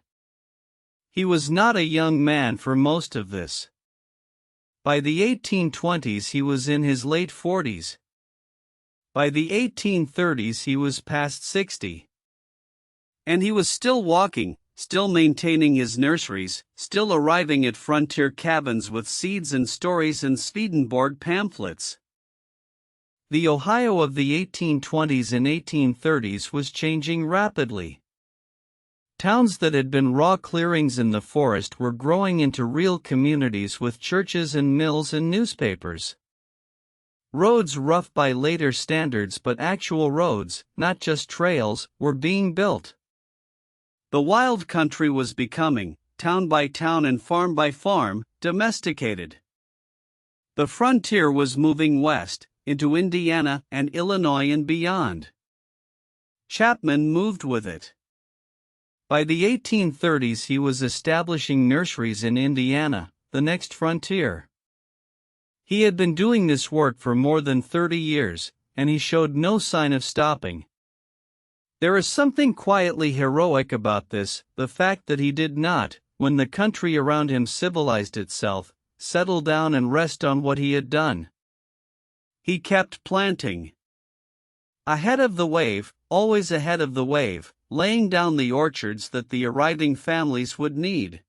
He was not a young man for most of this. By the 1820s he was in his late 40s. By the 1830s he was past 60. And he was still walking, still maintaining his nurseries, still arriving at frontier cabins with seeds and stories and Swedenborg pamphlets. The Ohio of the 1820s and 1830s was changing rapidly. Towns that had been raw clearings in the forest were growing into real communities with churches and mills and newspapers. Roads rough by later standards but actual roads, not just trails, were being built. The wild country was becoming, town by town and farm by farm, domesticated. The frontier was moving west, into Indiana and Illinois and beyond. Chapman moved with it. By the 1830s he was establishing nurseries in Indiana, the next frontier. He had been doing this work for more than 30 years, and he showed no sign of stopping. There is something quietly heroic about this, the fact that he did not, when the country around him civilized itself, settle down and rest on what he had done. He kept planting. Ahead of the wave, always ahead of the wave, laying down the orchards that the arriving families would need.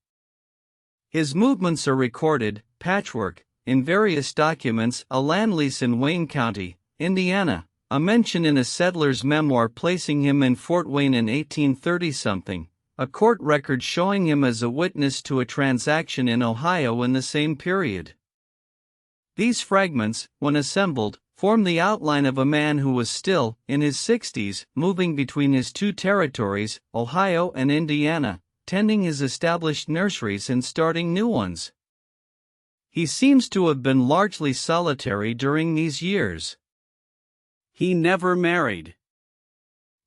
His movements are recorded, patchwork, in various documents, a land lease in Wayne County, Indiana, a mention in a settler's memoir placing him in Fort Wayne in 1830-something, a court record showing him as a witness to a transaction in Ohio in the same period. These fragments, when assembled, form the outline of a man who was still, in his 60s, moving between his two territories, Ohio and Indiana, tending his established nurseries and starting new ones. He seems to have been largely solitary during these years. He never married.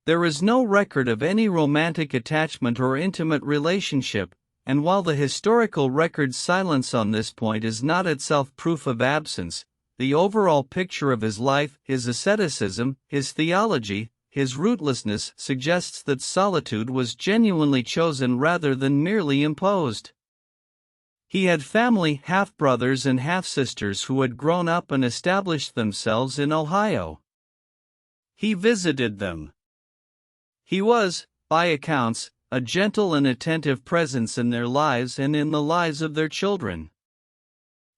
There is no record of any romantic attachment or intimate relationship, and while the historical record's silence on this point is not itself proof of absence, the overall picture of his life, his asceticism, his theology, his rootlessness suggests that solitude was genuinely chosen rather than merely imposed. He had family, half-brothers and half-sisters who had grown up and established themselves in Ohio. He visited them. He was, by accounts, a gentle and attentive presence in their lives and in the lives of their children.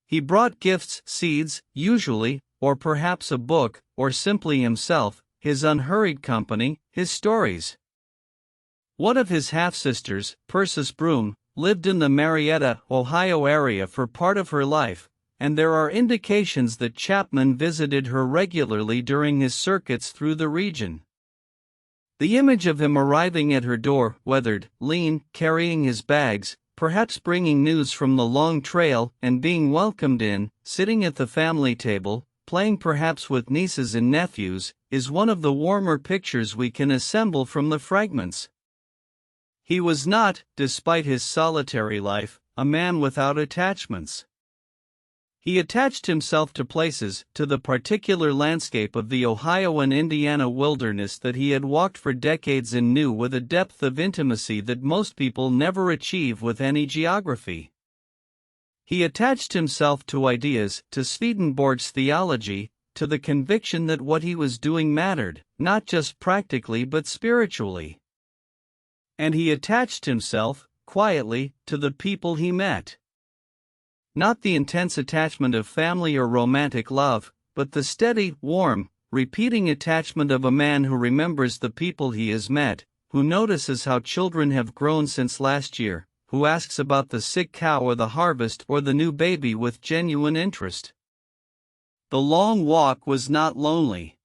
He brought gifts, seeds, usually, or perhaps a book, or simply himself, his unhurried company, his stories. One of his half-sisters, Persis Broom, lived in the Marietta, Ohio area for part of her life, and there are indications that Chapman visited her regularly during his circuits through the region. The image of him arriving at her door, weathered, lean, carrying his bags, perhaps bringing news from the long trail, and being welcomed in, sitting at the family table, playing perhaps with nieces and nephews, is one of the warmer pictures we can assemble from the fragments. He was not, despite his solitary life, a man without attachments. He attached himself to places, to the particular landscape of the Ohio and Indiana wilderness that he had walked for decades and knew with a depth of intimacy that most people never achieve with any geography. He attached himself to ideas, to Swedenborg's theology, to the conviction that what he was doing mattered, not just practically but spiritually. And he attached himself, quietly, to the people he met. Not the intense attachment of family or romantic love, but the steady, warm, repeating attachment of a man who remembers the people he has met, who notices how children have grown since last year, who asks about the sick cow or the harvest or the new baby with genuine interest. The long walk was not lonely.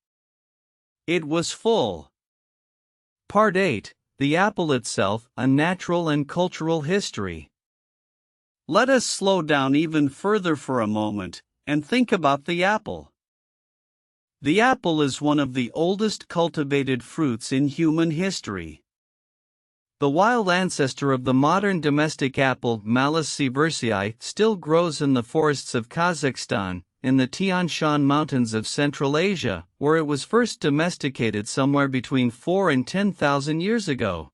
It was full. Part 8. The Apple Itself, a Natural and Cultural History. Let us slow down even further for a moment, and think about the apple. The apple is one of the oldest cultivated fruits in human history. The wild ancestor of the modern domestic apple, Malus sieversii, still grows in the forests of Kazakhstan, in the Tian Shan Mountains of Central Asia, where it was first domesticated somewhere between 4,000 and 10,000 years ago.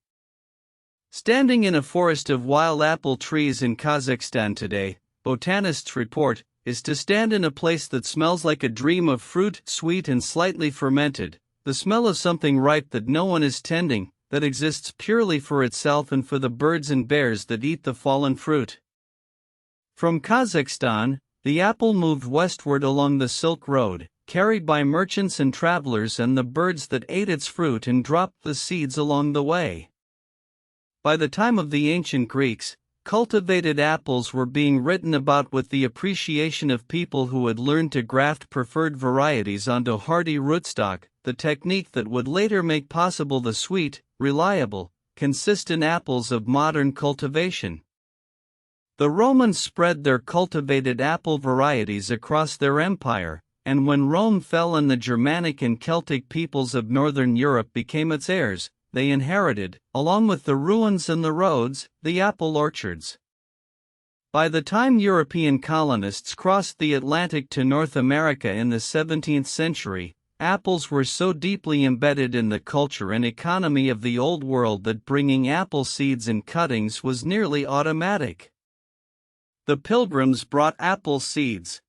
Standing in a forest of wild apple trees in Kazakhstan today, botanists report, is to stand in a place that smells like a dream of fruit, sweet and slightly fermented, the smell of something ripe that no one is tending, that exists purely for itself and for the birds and bears that eat the fallen fruit. From Kazakhstan, the apple moved westward along the Silk Road, carried by merchants and travelers and the birds that ate its fruit and dropped the seeds along the way. By the time of the ancient Greeks, cultivated apples were being written about with the appreciation of people who had learned to graft preferred varieties onto hardy rootstock, the technique that would later make possible the sweet, reliable, consistent apples of modern cultivation. The Romans spread their cultivated apple varieties across their empire, and when Rome fell and the Germanic and Celtic peoples of northern Europe became its heirs, they inherited, along with the ruins and the roads, the apple orchards. By the time European colonists crossed the Atlantic to North America in the 17th century, apples were so deeply embedded in the culture and economy of the Old World that bringing apple seeds and cuttings was nearly automatic. The Pilgrims brought apple seeds.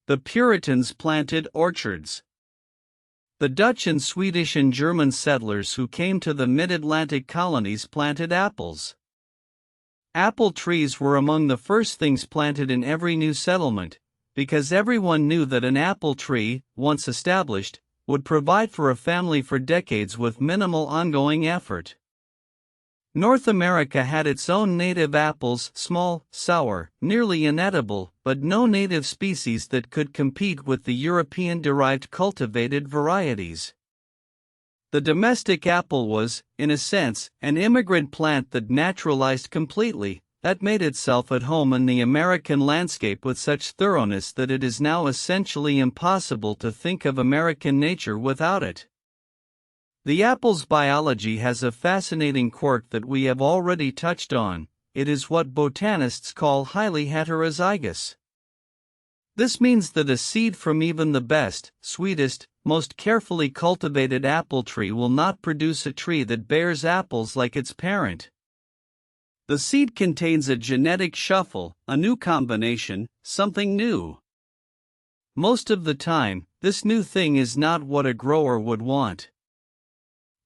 The Puritans planted orchards. The Dutch and Swedish and German settlers who came to the mid-Atlantic colonies planted apples. Apple trees were among the first things planted in every new settlement, because everyone knew that an apple tree, once established, would provide for a family for decades with minimal ongoing effort. North America had its own native apples, small, sour, nearly inedible, but no native species that could compete with the European-derived cultivated varieties. The domestic apple was, in a sense, an immigrant plant that naturalized completely, that made itself at home in the American landscape with such thoroughness that it is now essentially impossible to think of American nature without it. The apple's biology has a fascinating quirk that we have already touched on. It is what botanists call highly heterozygous. This means that a seed from even the best, sweetest, most carefully cultivated apple tree will not produce a tree that bears apples like its parent. The seed contains a genetic shuffle, a new combination, something new. Most of the time, this new thing is not what a grower would want.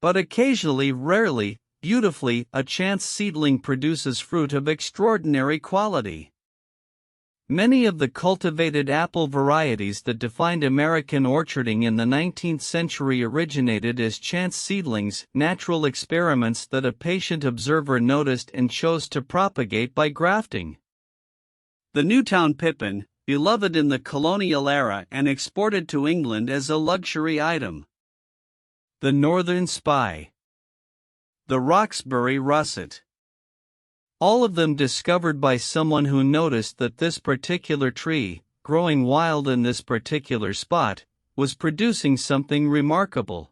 But occasionally, rarely, beautifully, a chance seedling produces fruit of extraordinary quality. Many of the cultivated apple varieties that defined American orcharding in the 19th century originated as chance seedlings, natural experiments that a patient observer noticed and chose to propagate by grafting. The Newtown pippin, beloved in the colonial era and exported to England as a luxury item. The Northern Spy. The Roxbury russet. All of them discovered by someone who noticed that this particular tree, growing wild in this particular spot, was producing something remarkable.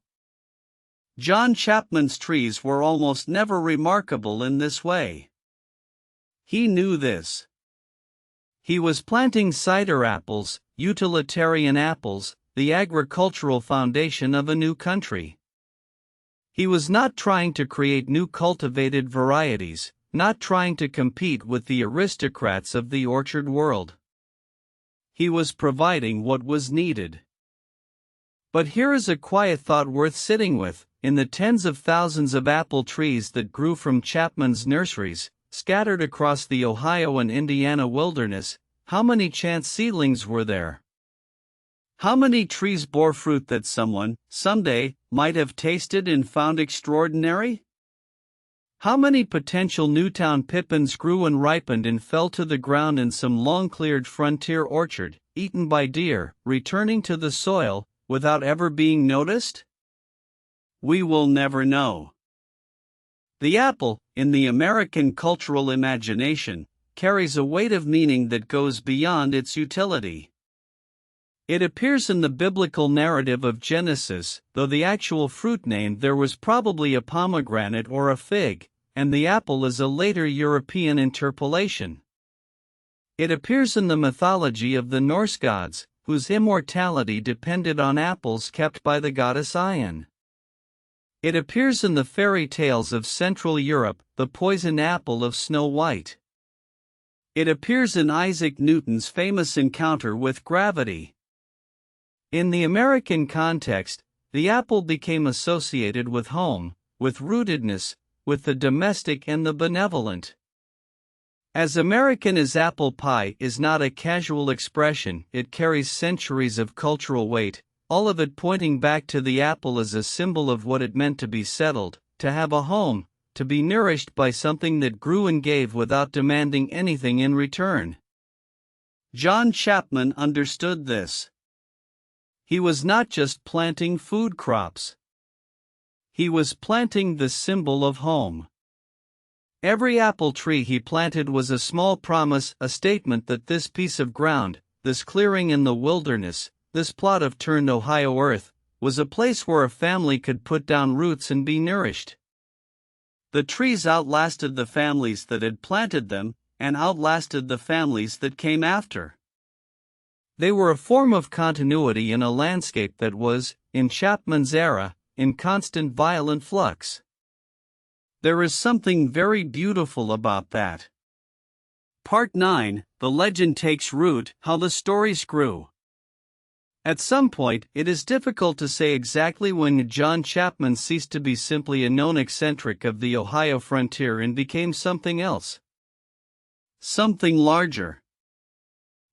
John Chapman's trees were almost never remarkable in this way. He knew this. He was planting cider apples, utilitarian apples, the agricultural foundation of a new country. He was not trying to create new cultivated varieties, not trying to compete with the aristocrats of the orchard world. He was providing what was needed. But here is a quiet thought worth sitting with. In the tens of thousands of apple trees that grew from Chapman's nurseries, scattered across the Ohio and Indiana wilderness, how many chance seedlings were there? How many trees bore fruit that someone, someday, might have tasted and found extraordinary? How many potential Newtown pippins grew and ripened and fell to the ground in some long-cleared frontier orchard, eaten by deer, returning to the soil, without ever being noticed? We will never know. The apple, in the American cultural imagination, carries a weight of meaning that goes beyond its utility. It appears in the biblical narrative of Genesis, though the actual fruit named there was probably a pomegranate or a fig, and the apple is a later European interpolation. It appears in the mythology of the Norse gods, whose immortality depended on apples kept by the goddess Ion. It appears in the fairy tales of Central Europe, the poison apple of Snow White. It appears in Isaac Newton's famous encounter with gravity. In the American context, the apple became associated with home, with rootedness, with the domestic and the benevolent. As American as apple pie is not a casual expression, it carries centuries of cultural weight, all of it pointing back to the apple as a symbol of what it meant to be settled, to have a home, to be nourished by something that grew and gave without demanding anything in return. John Chapman understood this. He was not just planting food crops. He was planting the symbol of home. Every apple tree he planted was a small promise, a statement that this piece of ground, this clearing in the wilderness, this plot of turned Ohio earth, was a place where a family could put down roots and be nourished. The trees outlasted the families that had planted them, and outlasted the families that came after. They were a form of continuity in a landscape that was, in Chapman's era, in constant violent flux. There is something very beautiful about that. Part 9, The Legend Takes Root, How the Stories Grew. At some point, it is difficult to say exactly when John Chapman ceased to be simply a known eccentric of the Ohio frontier and became something else. Something larger.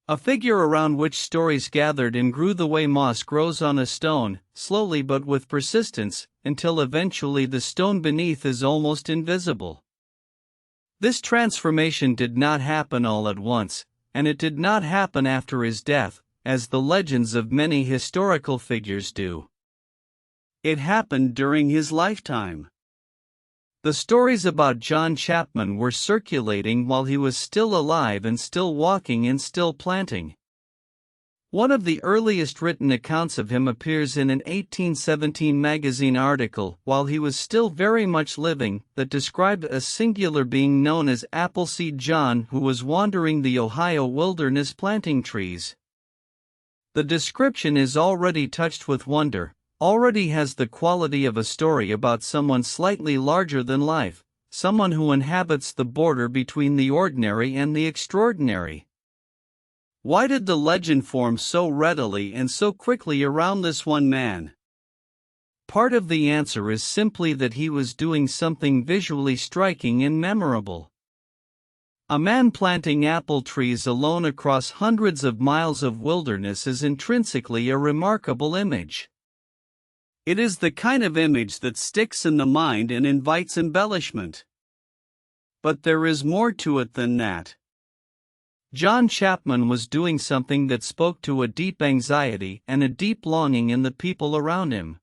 A figure around which stories gathered and grew the way moss grows on a stone, slowly but with persistence, until eventually the stone beneath is almost invisible. This transformation did not happen all at once, and it did not happen after his death, as the legends of many historical figures do. It happened during his lifetime. The stories about John Chapman were circulating while he was still alive and still walking and still planting. One of the earliest written accounts of him appears in an 1817 magazine article while he was still very much living that described a singular being known as Appleseed John who was wandering the Ohio wilderness planting trees. The description is already touched with wonder, already has the quality of a story about someone slightly larger than life, someone who inhabits the border between the ordinary and the extraordinary. Why did the legend form so readily and so quickly around this one man? Part of the answer is simply that he was doing something visually striking and memorable. A man planting apple trees alone across hundreds of miles of wilderness is intrinsically a remarkable image. It is the kind of image that sticks in the mind and invites embellishment. But there is more to it than that. John Chapman was doing something that spoke to a deep anxiety and a deep longing in the people around him.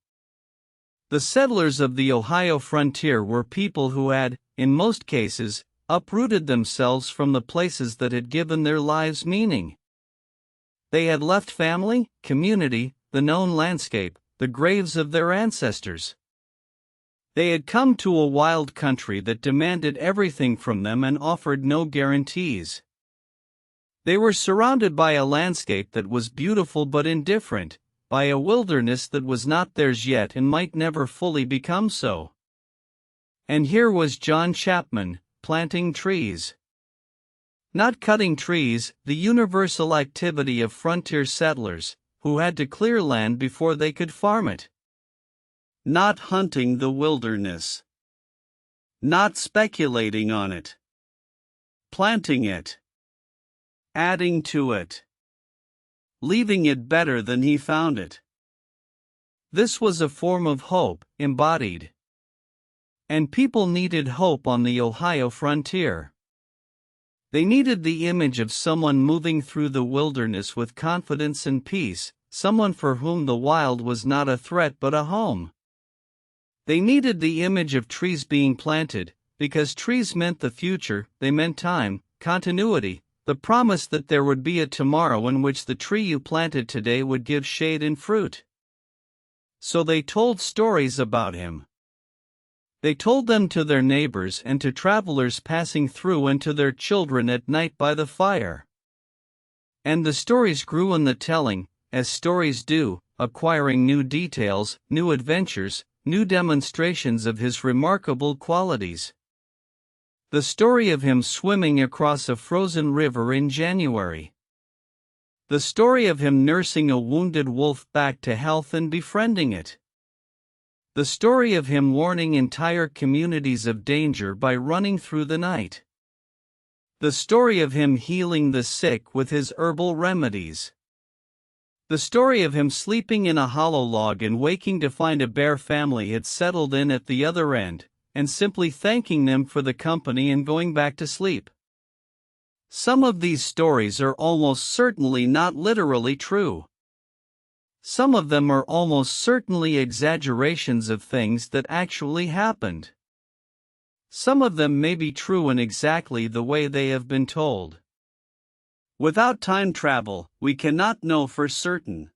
The settlers of the Ohio frontier were people who had, in most cases, uprooted themselves from the places that had given their lives meaning. They had left family, community, the known landscape, the graves of their ancestors. They had come to a wild country that demanded everything from them and offered no guarantees. They were surrounded by a landscape that was beautiful but indifferent, by a wilderness that was not theirs yet and might never fully become so. And here was John Chapman, planting trees. Not cutting trees, the universal activity of frontier settlers, who had to clear land before they could farm it. Not hunting the wilderness. Not speculating on it. Planting it. Adding to it. Leaving it better than he found it. This was a form of hope, embodied. And people needed hope on the Ohio frontier. They needed the image of someone moving through the wilderness with confidence and peace, someone for whom the wild was not a threat but a home. They needed the image of trees being planted, because trees meant the future, they meant time, continuity, the promise that there would be a tomorrow in which the tree you planted today would give shade and fruit. So they told stories about him. They told them to their neighbors and to travelers passing through and to their children at night by the fire. And the stories grew in the telling, as stories do, acquiring new details, new adventures, new demonstrations of his remarkable qualities. The story of him swimming across a frozen river in January. The story of him nursing a wounded wolf back to health and befriending it. The story of him warning entire communities of danger by running through the night. The story of him healing the sick with his herbal remedies. The story of him sleeping in a hollow log and waking to find a bear family had settled in at the other end, and simply thanking them for the company and going back to sleep. Some of these stories are almost certainly not literally true. Some of them are almost certainly exaggerations of things that actually happened. Some of them may be true in exactly the way they have been told. Without time travel, we cannot know for certain.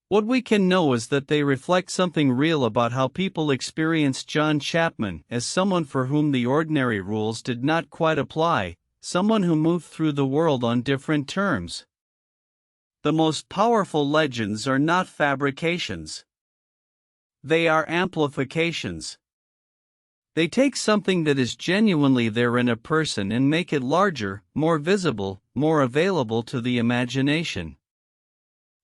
What we can know is that they reflect something real about how people experienced John Chapman as someone for whom the ordinary rules did not quite apply, someone who moved through the world on different terms. The most powerful legends are not fabrications. They are amplifications. They take something that is genuinely there in a person and make it larger, more visible, more available to the imagination.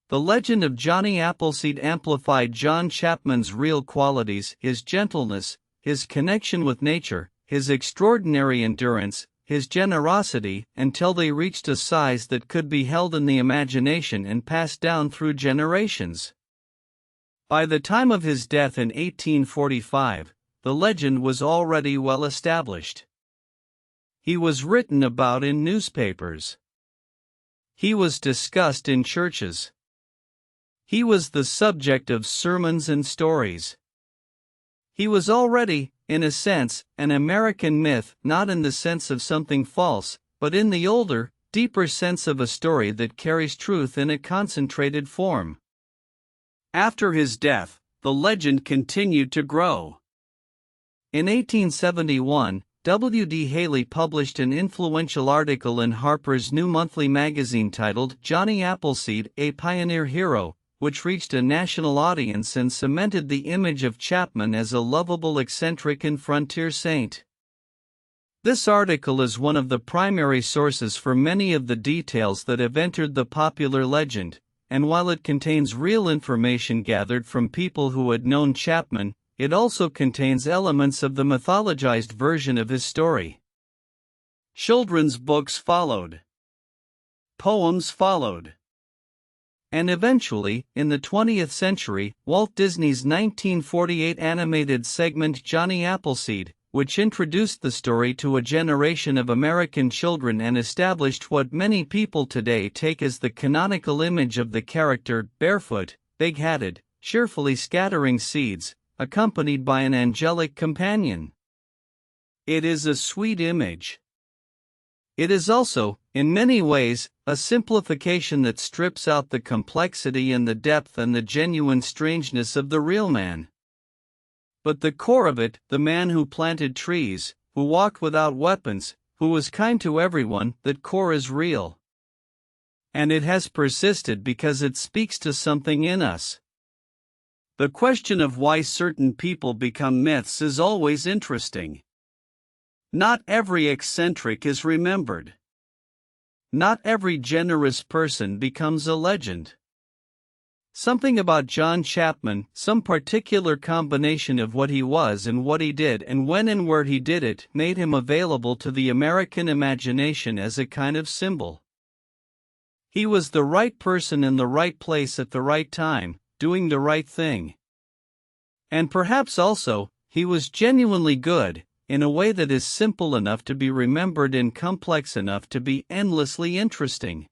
The legend of Johnny Appleseed amplified John Chapman's real qualities, his gentleness, his connection with nature, his extraordinary endurance, his generosity, until they reached a size that could be held in the imagination and passed down through generations. By the time of his death in 1845, the legend was already well established. He was written about in newspapers. He was discussed in churches. He was the subject of sermons and stories. He was already, in a sense, an American myth, not in the sense of something false, but in the older, deeper sense of a story that carries truth in a concentrated form. After his death, the legend continued to grow. In 1871, W. D. Haley published an influential article in Harper's New Monthly magazine titled Johnny Appleseed, a Pioneer Hero, which reached a national audience and cemented the image of Chapman as a lovable eccentric and frontier saint. This article is one of the primary sources for many of the details that have entered the popular legend, and while it contains real information gathered from people who had known Chapman, it also contains elements of the mythologized version of his story. Children's books followed. Poems followed. And eventually, in the 20th century, Walt Disney's 1948 animated segment Johnny Appleseed, which introduced the story to a generation of American children and established what many people today take as the canonical image of the character, barefoot, big-hatted, cheerfully scattering seeds, accompanied by an angelic companion. It is a sweet image. It is also, in many ways, a simplification that strips out the complexity and the depth and the genuine strangeness of the real man. But the core of it, the man who planted trees, who walked without weapons, who was kind to everyone, that core is real. And it has persisted because it speaks to something in us. The question of why certain people become myths is always interesting. Not every eccentric is remembered. Not every generous person becomes a legend. Something about John Chapman, some particular combination of what he was and what he did and when and where he did it, made him available to the American imagination as a kind of symbol. He was the right person in the right place at the right time, doing the right thing. And perhaps also, he was genuinely good, in a way that is simple enough to be remembered and complex enough to be endlessly interesting.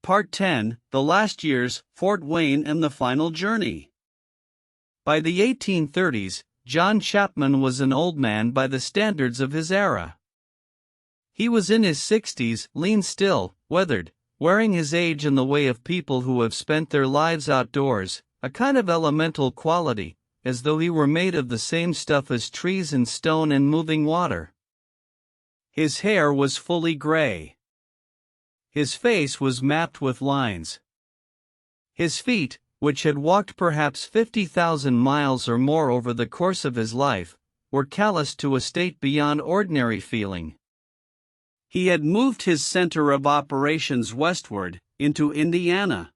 Part 10, The Last Years, Fort Wayne and the Final Journey. By the 1830s, John Chapman was an old man by the standards of his era. He was in his 60s, lean still, weathered, wearing his age in the way of people who have spent their lives outdoors, a kind of elemental quality, as though he were made of the same stuff as trees and stone and moving water. His hair was fully gray. His face was mapped with lines. His feet, which had walked perhaps 50,000 miles or more over the course of his life, were calloused to a state beyond ordinary feeling. He had moved his center of operations westward, into Indiana.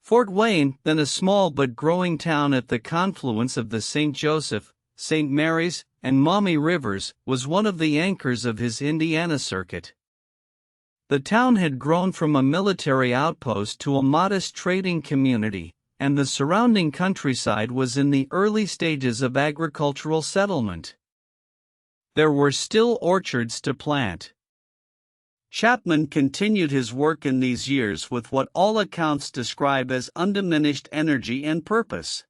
Fort Wayne, then a small but growing town at the confluence of the St. Joseph, St. Mary's, and Maumee rivers, was one of the anchors of his Indiana circuit. The town had grown from a military outpost to a modest trading community, and the surrounding countryside was in the early stages of agricultural settlement. There were still orchards to plant. Chapman continued his work in these years with what all accounts describe as undiminished energy and purpose.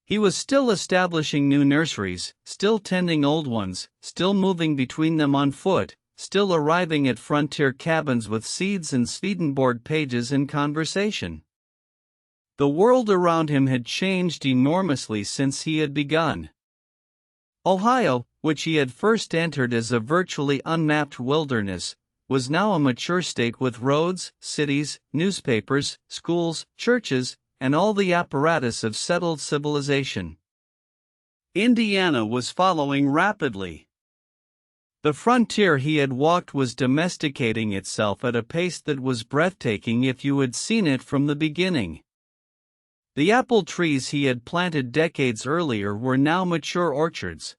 He was still establishing new nurseries, still tending old ones, still moving between them on foot, still arriving at frontier cabins with seeds and Swedenborg pages in conversation. The world around him had changed enormously since he had begun. Ohio, which he had first entered as a virtually unmapped wilderness, was now a mature state with roads, cities, newspapers, schools, churches, and all the apparatus of settled civilization. Indiana was following rapidly. The frontier he had walked was domesticating itself at a pace that was breathtaking if you had seen it from the beginning. The apple trees he had planted decades earlier were now mature orchards.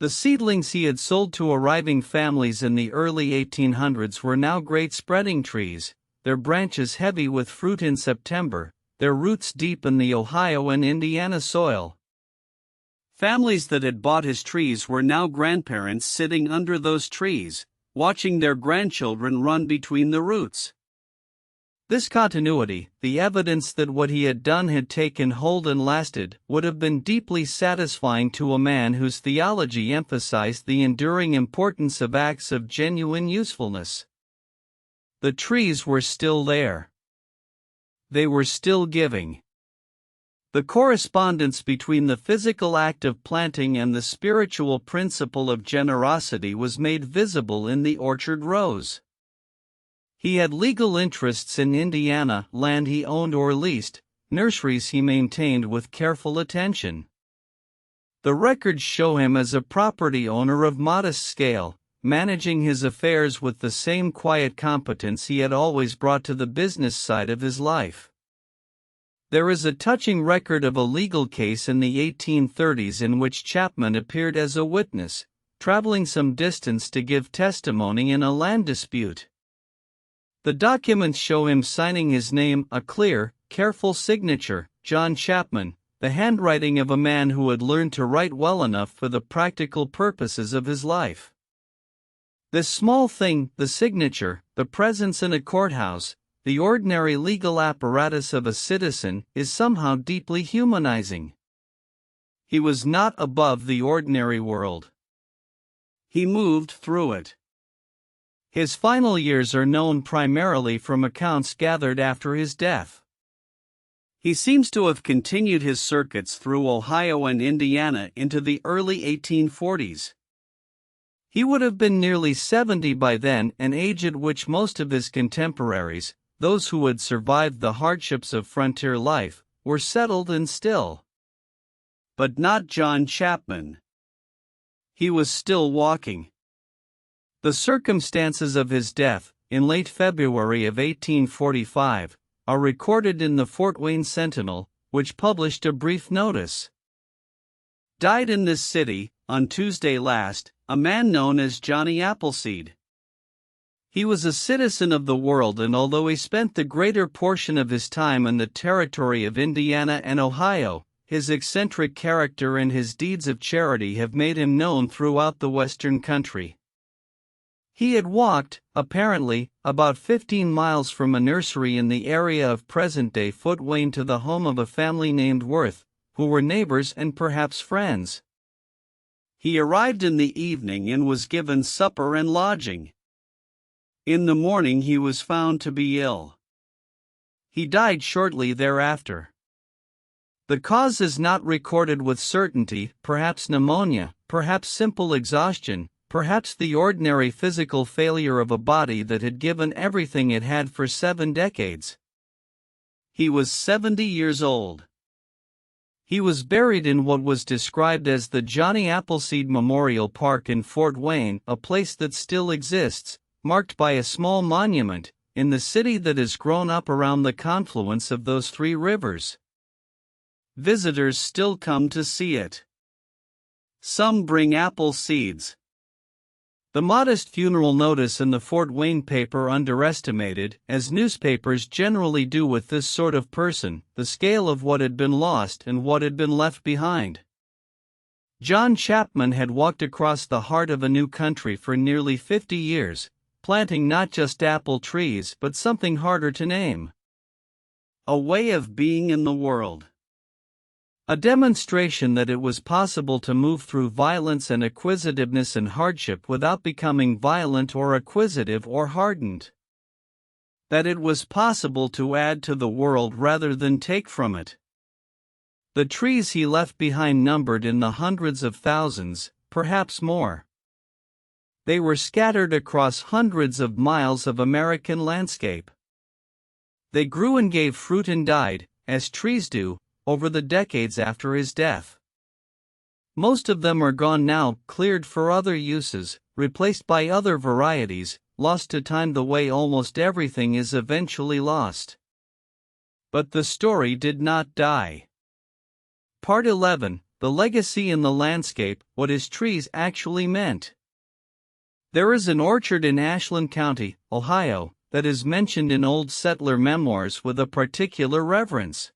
The seedlings he had sold to arriving families in the early 1800s were now great spreading trees, their branches heavy with fruit in September, their roots deep in the Ohio and Indiana soil. Families that had bought his trees were now grandparents sitting under those trees, watching their grandchildren run between the roots. This continuity, the evidence that what he had done had taken hold and lasted, would have been deeply satisfying to a man whose theology emphasized the enduring importance of acts of genuine usefulness. The trees were still there. They were still giving. The correspondence between the physical act of planting and the spiritual principle of generosity was made visible in the orchard rows. He had legal interests in Indiana, land he owned or leased, nurseries he maintained with careful attention. The records show him as a property owner of modest scale, managing his affairs with the same quiet competence he had always brought to the business side of his life. There is a touching record of a legal case in the 1830s in which Chapman appeared as a witness, traveling some distance to give testimony in a land dispute. The documents show him signing his name, a clear, careful signature, John Chapman, the handwriting of a man who had learned to write well enough for the practical purposes of his life. This small thing, the signature, the presence in a courthouse, the ordinary legal apparatus of a citizen, is somehow deeply humanizing. He was not above the ordinary world. He moved through it. His final years are known primarily from accounts gathered after his death. He seems to have continued his circuits through Ohio and Indiana into the early 1840s. He would have been nearly 70 by then, an age at which most of his contemporaries, those who had survived the hardships of frontier life, were settled and still. But not John Chapman. He was still walking. The circumstances of his death, in late February of 1845, are recorded in the Fort Wayne Sentinel, which published a brief notice. Died in this city, on Tuesday last, a man known as Johnny Appleseed. He was a citizen of the world, and although he spent the greater portion of his time in the territory of Indiana and Ohio, his eccentric character and his deeds of charity have made him known throughout the Western country. He had walked, apparently, about 15 miles from a nursery in the area of present-day Fort Wayne to the home of a family named Worth, who were neighbors and perhaps friends. He arrived in the evening and was given supper and lodging. In the morning he was found to be ill. He died shortly thereafter. The cause is not recorded with certainty, perhaps pneumonia, perhaps simple exhaustion, perhaps the ordinary physical failure of a body that had given everything it had for 7 decades. He was 70 years old. He was buried in what was described as the Johnny Appleseed Memorial Park in Fort Wayne, a place that still exists, marked by a small monument, in the city that has grown up around the confluence of those 3 rivers. Visitors still come to see it. Some bring apple seeds. The modest funeral notice in the Fort Wayne paper underestimated, as newspapers generally do with this sort of person, the scale of what had been lost and what had been left behind. John Chapman had walked across the heart of a new country for nearly 50 years, planting not just apple trees but something harder to name. A way of being in the world. A demonstration that it was possible to move through violence and acquisitiveness and hardship without becoming violent or acquisitive or hardened. That it was possible to add to the world rather than take from it. The trees he left behind numbered in the hundreds of thousands, perhaps more. They were scattered across hundreds of miles of American landscape. They grew and gave fruit and died, as trees do, over the decades after his death. Most of them are gone now, cleared for other uses, replaced by other varieties, lost to time the way almost everything is eventually lost. But the story did not die. Part 11, The Legacy in the Landscape, What His Trees Actually Meant. There is an orchard in Ashland County, Ohio, that is mentioned in old settler memoirs with a particular reverence.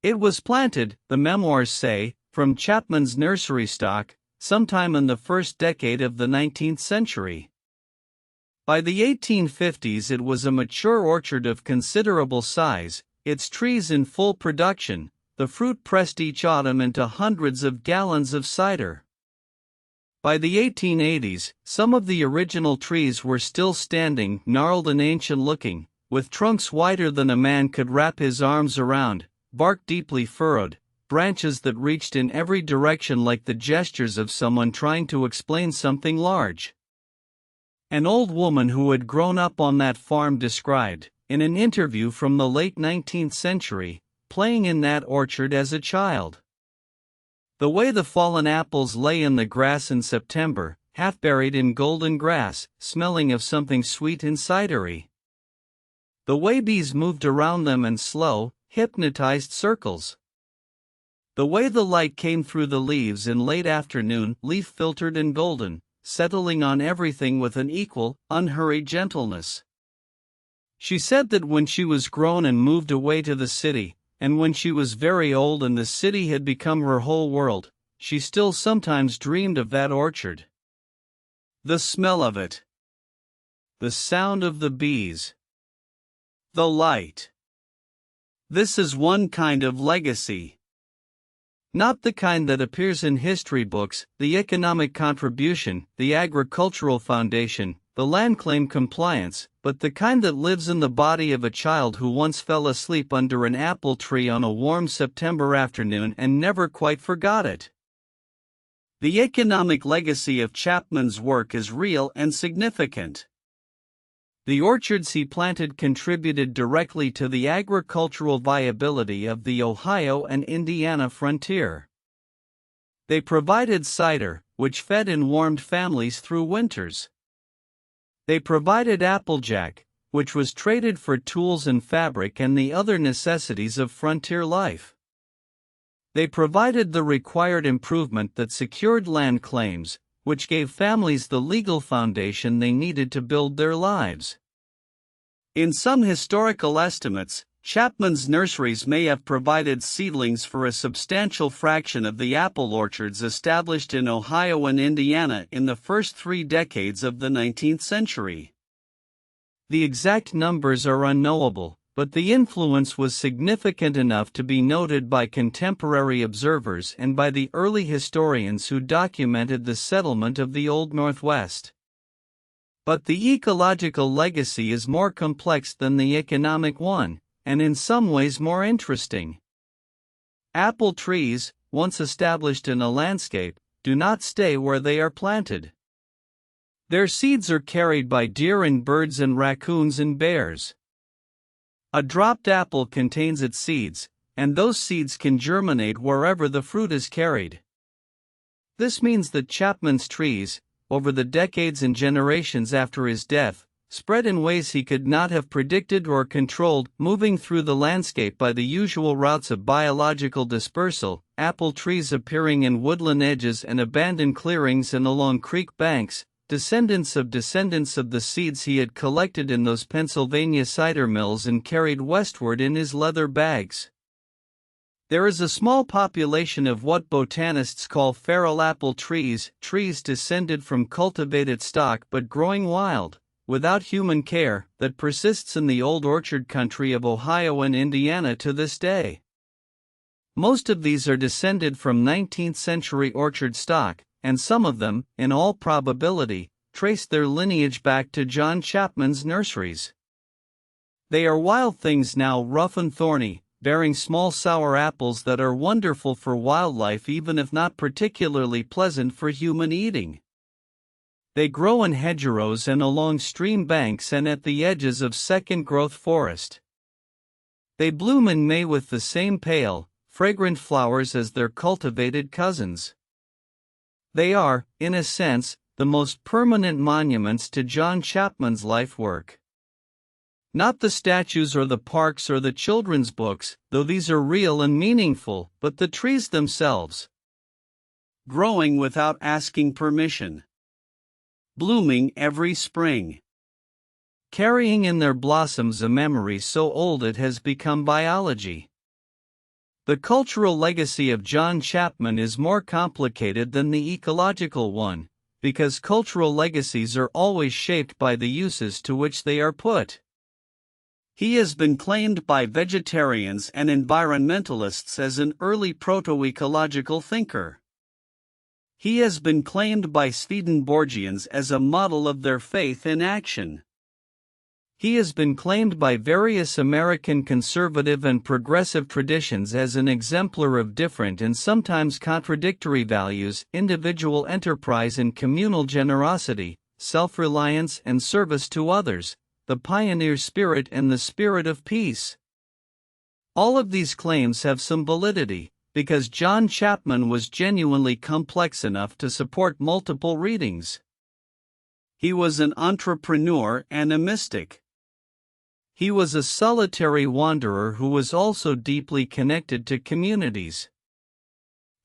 It was planted, the memoirs say, from Chapman's nursery stock, sometime in the first decade of the 19th century. By the 1850s it was a mature orchard of considerable size, its trees in full production, the fruit pressed each autumn into hundreds of gallons of cider. By the 1880s, some of the original trees were still standing, gnarled and ancient-looking, with trunks wider than a man could wrap his arms around, bark deeply furrowed, branches that reached in every direction like the gestures of someone trying to explain something large. An old woman who had grown up on that farm described, in an interview from the late 19th century, playing in that orchard as a child. The way the fallen apples lay in the grass in September, half buried in golden grass, smelling of something sweet and cidery. The way bees moved around them in slow, hypnotized circles. The way the light came through the leaves in late afternoon, leaf-filtered and golden, settling on everything with an equal, unhurried gentleness. She said that when she was grown and moved away to the city, and when she was very old and the city had become her whole world, she still sometimes dreamed of that orchard. The smell of it. The sound of the bees. The light. This is one kind of legacy. Not the kind that appears in history books, the economic contribution, the agricultural foundation, the land claim compliance, but the kind that lives in the body of a child who once fell asleep under an apple tree on a warm September afternoon and never quite forgot it. The economic legacy of Chapman's work is real and significant. The orchards he planted contributed directly to the agricultural viability of the Ohio and Indiana frontier. They provided cider, which fed and warmed families through winters. They provided applejack, which was traded for tools and fabric and the other necessities of frontier life. They provided the required improvement that secured land claims, which gave families the legal foundation they needed to build their lives. In some historical estimates, Chapman's nurseries may have provided seedlings for a substantial fraction of the apple orchards established in Ohio and Indiana in the first 3 decades of the 19th century. The exact numbers are unknowable, but the influence was significant enough to be noted by contemporary observers and by the early historians who documented the settlement of the Old Northwest. But the ecological legacy is more complex than the economic one, and in some ways more interesting. Apple trees, once established in a landscape, do not stay where they are planted. Their seeds are carried by deer and birds and raccoons and bears. A dropped apple contains its seeds, and those seeds can germinate wherever the fruit is carried. This means that Chapman's trees, over the decades and generations after his death, spread in ways he could not have predicted or controlled, moving through the landscape by the usual routes of biological dispersal, apple trees appearing in woodland edges and abandoned clearings and along creek banks, descendants of the seeds he had collected in those Pennsylvania cider mills and carried westward in his leather bags. There is a small population of what botanists call feral apple trees, trees descended from cultivated stock but growing wild, without human care, that persists in the old orchard country of Ohio and Indiana to this day. Most of these are descended from 19th century orchard stock, and some of them, in all probability, trace their lineage back to John Chapman's nurseries. They are wild things now, rough and thorny, bearing small sour apples that are wonderful for wildlife even if not particularly pleasant for human eating. They grow in hedgerows and along stream banks and at the edges of second-growth forest. They bloom in May with the same pale, fragrant flowers as their cultivated cousins. They are, in a sense, the most permanent monuments to John Chapman's life work. Not the statues or the parks or the children's books, though these are real and meaningful, but the trees themselves. Growing without asking permission. Blooming every spring. Carrying in their blossoms a memory so old it has become biology. The cultural legacy of John Chapman is more complicated than the ecological one, because cultural legacies are always shaped by the uses to which they are put. He has been claimed by vegetarians and environmentalists as an early proto-ecological thinker. He has been claimed by Swedenborgians as a model of their faith in action. He has been claimed by various American conservative and progressive traditions as an exemplar of different and sometimes contradictory values, individual enterprise and communal generosity, self-reliance and service to others, the pioneer spirit and the spirit of peace. All of these claims have some validity, because John Chapman was genuinely complex enough to support multiple readings. He was an entrepreneur and a mystic. He was a solitary wanderer who was also deeply connected to communities.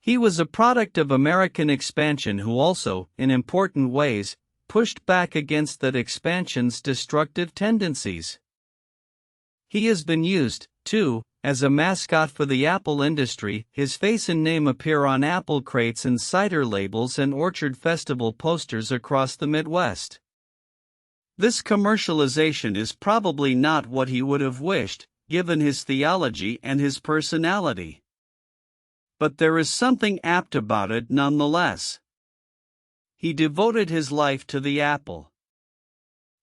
He was a product of American expansion who also, in important ways, pushed back against that expansion's destructive tendencies. He has been used, too, as a mascot for the apple industry. His face and name appear on apple crates and cider labels and orchard festival posters across the Midwest. This commercialization is probably not what he would have wished, given his theology and his personality. But there is something apt about it nonetheless. He devoted his life to the apple.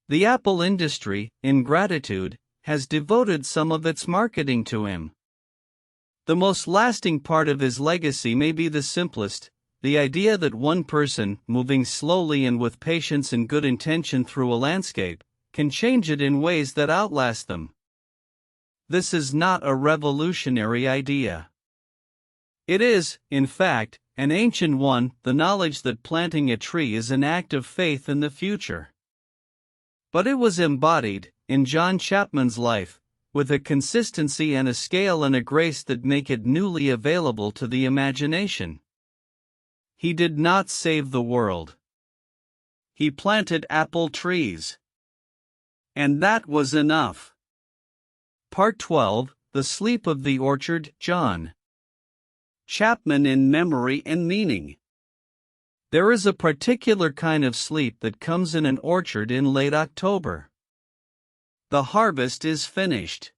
The apple industry, in gratitude, has devoted some of its marketing to him. The most lasting part of his legacy may be the simplest: the idea that one person, moving slowly and with patience and good intention through a landscape, can change it in ways that outlast them. This is not a revolutionary idea. It is, in fact, an ancient one, the knowledge that planting a tree is an act of faith in the future. But it was embodied, in John Chapman's life, with a consistency and a scale and a grace that make it newly available to the imagination. He did not save the world. He planted apple trees. And that was enough. Part 12, The Sleep of the Orchard. John Chapman in Memory and Meaning. There is a particular kind of sleep that comes in an orchard in late October. The harvest is finished.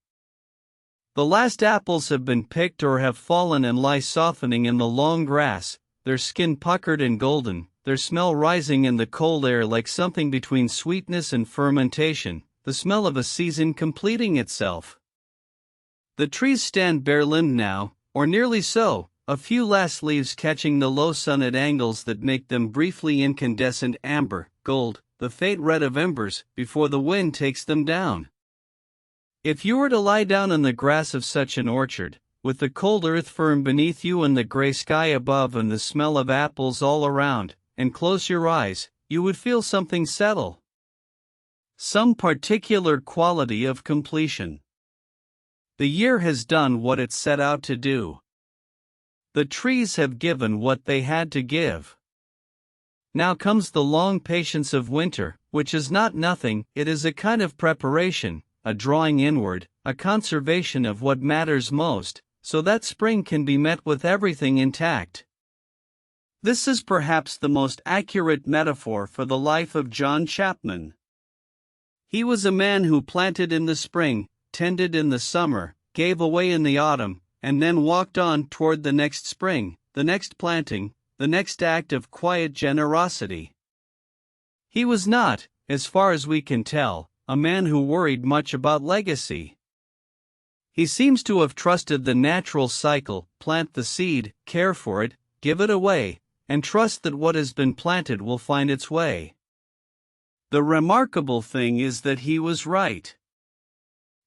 The last apples have been picked or have fallen and lie softening in the long grass, their skin puckered and golden, their smell rising in the cold air like something between sweetness and fermentation, the smell of a season completing itself. The trees stand bare-limbed now, or nearly so, a few last leaves catching the low sun at angles that make them briefly incandescent amber, gold, the faint red of embers, before the wind takes them down. If you were to lie down in the grass of such an orchard, with the cold earth firm beneath you and the gray sky above and the smell of apples all around, and close your eyes, you would feel something settle. Some particular quality of completion. The year has done what it set out to do. The trees have given what they had to give. Now comes the long patience of winter, which is not nothing. It is a kind of preparation, a drawing inward, a conservation of what matters most, so that spring can be met with everything intact. This is perhaps the most accurate metaphor for the life of John Chapman. He was a man who planted in the spring, tended in the summer, gave away in the autumn, and then walked on toward the next spring, the next planting, the next act of quiet generosity. He was not, as far as we can tell, a man who worried much about legacy. He seems to have trusted the natural cycle: plant the seed, care for it, give it away, and trust that what has been planted will find its way. The remarkable thing is that he was right.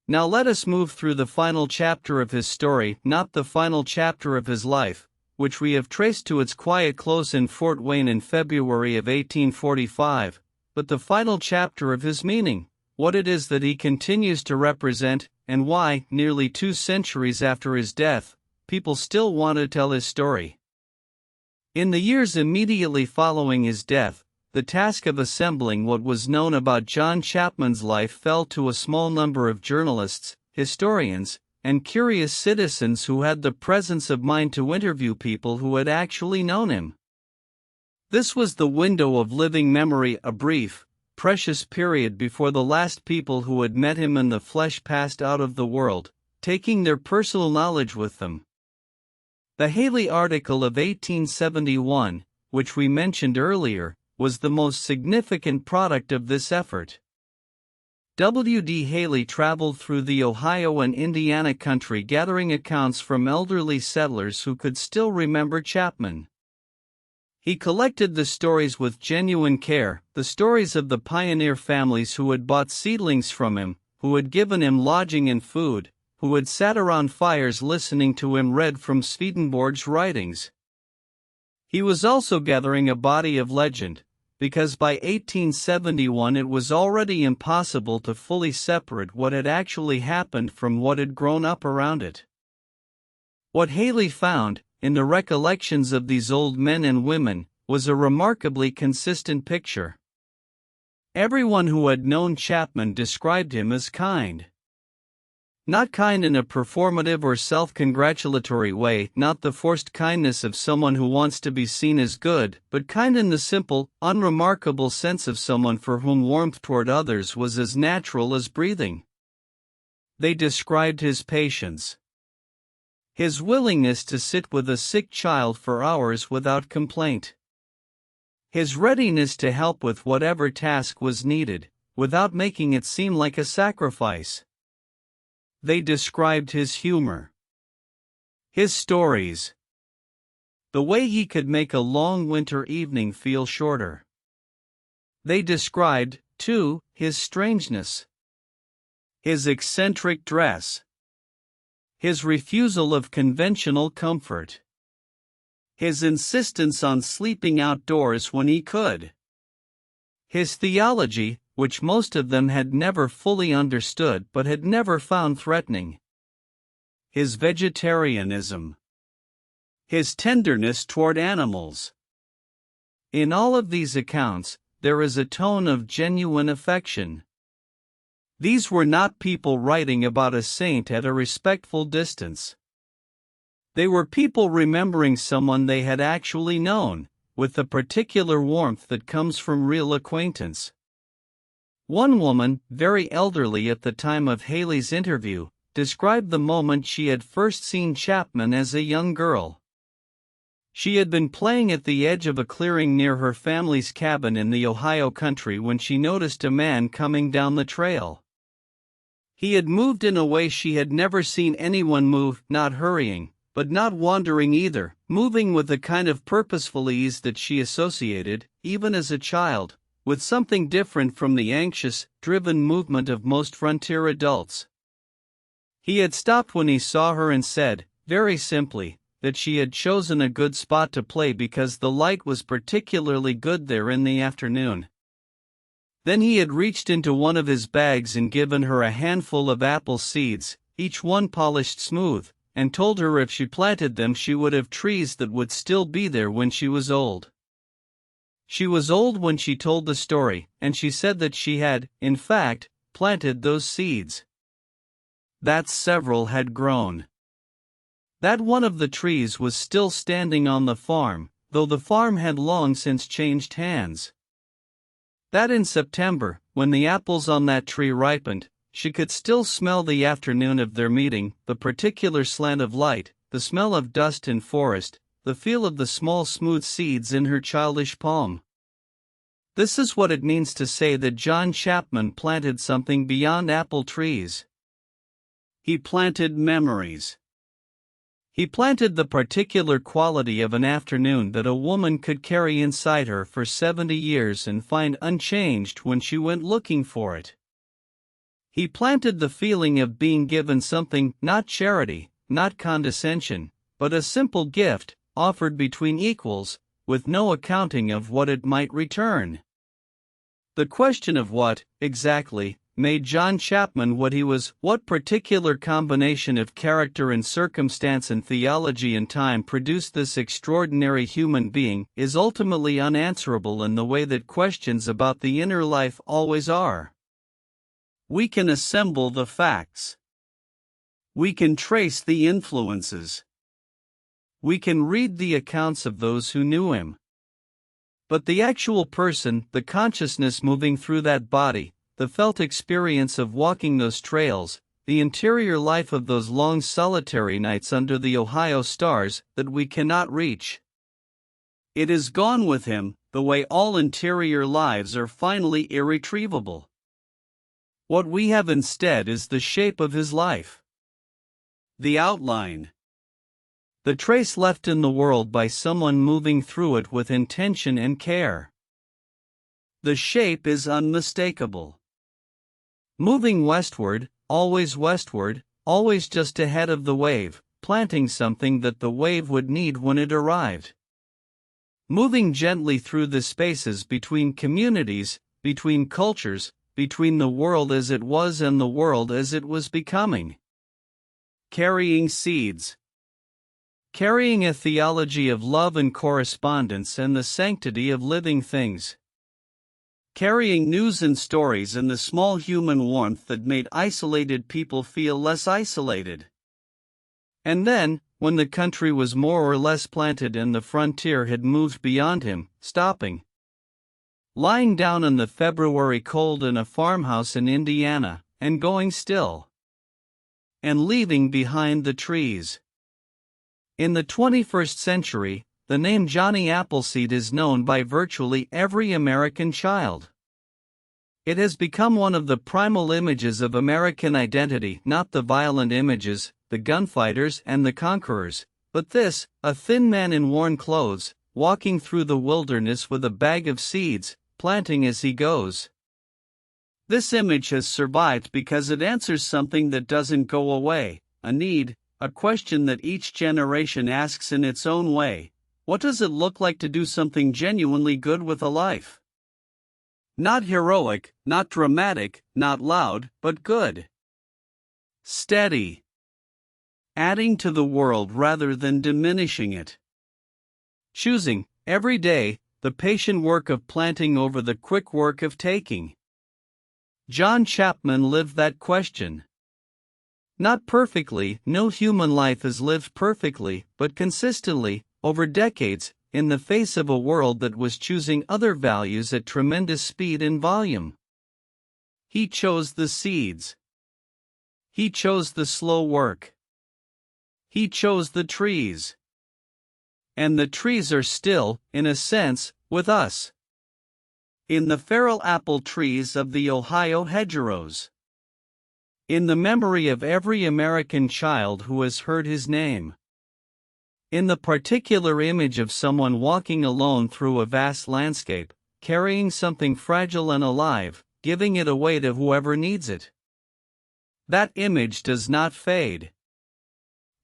Now let us move through the final chapter of his story, not the final chapter of his life, which we have traced to its quiet close in Fort Wayne in February of 1845, but the final chapter of his meaning, what it is that he continues to represent, and why, nearly 2 centuries after his death, people still want to tell his story. In the years immediately following his death, the task of assembling what was known about John Chapman's life fell to a small number of journalists, historians, and curious citizens who had the presence of mind to interview people who had actually known him. This was the window of living memory, a brief, precious period before the last people who had met him in the flesh passed out of the world, taking their personal knowledge with them. The Haley article of 1871, which we mentioned earlier, was the most significant product of this effort. W. D. Haley traveled through the Ohio and Indiana country gathering accounts from elderly settlers who could still remember Chapman. He collected the stories with genuine care, the stories of the pioneer families who had bought seedlings from him, who had given him lodging and food, who had sat around fires listening to him read from Swedenborg's writings. He was also gathering a body of legend, because by 1871 it was already impossible to fully separate what had actually happened from what had grown up around it. What Haley found, in the recollections of these old men and women, was a remarkably consistent picture. Everyone who had known Chapman described him as kind. Not kind in a performative or self-congratulatory way, not the forced kindness of someone who wants to be seen as good, but kind in the simple, unremarkable sense of someone for whom warmth toward others was as natural as breathing. They described his patience. His willingness to sit with a sick child for hours without complaint. His readiness to help with whatever task was needed, without making it seem like a sacrifice. They described his humor. His stories. The way he could make a long winter evening feel shorter. They described, too, his strangeness. His eccentric dress. His refusal of conventional comfort. His insistence on sleeping outdoors when he could. His theology, which most of them had never fully understood but had never found threatening. His vegetarianism. His tenderness toward animals. In all of these accounts, there is a tone of genuine affection. These were not people writing about a saint at a respectful distance. They were people remembering someone they had actually known, with the particular warmth that comes from real acquaintance. One woman, very elderly at the time of Haley's interview, described the moment she had first seen Chapman as a young girl. She had been playing at the edge of a clearing near her family's cabin in the Ohio country when she noticed a man coming down the trail. He had moved in a way she had never seen anyone move, not hurrying, but not wandering either, moving with the kind of purposeful ease that she associated, even as a child, with something different from the anxious, driven movement of most frontier adults. He had stopped when he saw her and said, very simply, that she had chosen a good spot to play because the light was particularly good there in the afternoon. Then he had reached into one of his bags and given her a handful of apple seeds, each one polished smooth, and told her if she planted them she would have trees that would still be there when she was old. She was old when she told the story, and she said that she had, in fact, planted those seeds. That several had grown. That one of the trees was still standing on the farm, though the farm had long since changed hands. That in September, when the apples on that tree ripened, she could still smell the afternoon of their meeting, the particular slant of light, the smell of dust and forest, the feel of the small smooth seeds in her childish palm. This is what it means to say that John Chapman planted something beyond apple trees. He planted memories. He planted the particular quality of an afternoon that a woman could carry inside her for 70 years and find unchanged when she went looking for it. He planted the feeling of being given something, not charity, not condescension, but a simple gift, offered between equals, with no accounting of what it might return. The question of what, exactly, made John Chapman what he was, what particular combination of character and circumstance and theology and time produced this extraordinary human being, is ultimately unanswerable in the way that questions about the inner life always are. We can assemble the facts. We can trace the influences. We can read the accounts of those who knew him. But the actual person, the consciousness moving through that body, the felt experience of walking those trails, the interior life of those long solitary nights under the Ohio stars, that we cannot reach. It is gone with him, the way all interior lives are finally irretrievable. What we have instead is the shape of his life. The outline. The trace left in the world by someone moving through it with intention and care. The shape is unmistakable. Moving westward, always westward, always just ahead of the wave, planting something that the wave would need when it arrived. Moving gently through the spaces between communities, between cultures, between the world as it was and the world as it was becoming. Carrying seeds. Carrying a theology of love and correspondence and the sanctity of living things. Carrying news and stories and the small human warmth that made isolated people feel less isolated. And then, when the country was more or less planted and the frontier had moved beyond him, stopping. Lying down in the February cold in a farmhouse in Indiana, and going still. And leaving behind the trees. In the 21st century, the name Johnny Appleseed is known by virtually every American child. It has become one of the primal images of American identity, not the violent images, the gunfighters and the conquerors, but this, a thin man in worn clothes, walking through the wilderness with a bag of seeds, planting as he goes. This image has survived because it answers something that doesn't go away, a need, a question that each generation asks in its own way. What does it look like to do something genuinely good with a life? Not heroic, not dramatic, not loud, but good. Steady. Adding to the world rather than diminishing it. Choosing, every day, the patient work of planting over the quick work of taking. John Chapman lived that question. Not perfectly, no human life is lived perfectly, but consistently, over decades, in the face of a world that was choosing other values at tremendous speed and volume. He chose the seeds. He chose the slow work. He chose the trees. And the trees are still, in a sense, with us. In the feral apple trees of the Ohio hedgerows. In the memory of every American child who has heard his name. In the particular image of someone walking alone through a vast landscape, carrying something fragile and alive, giving it away to whoever needs it. That image does not fade.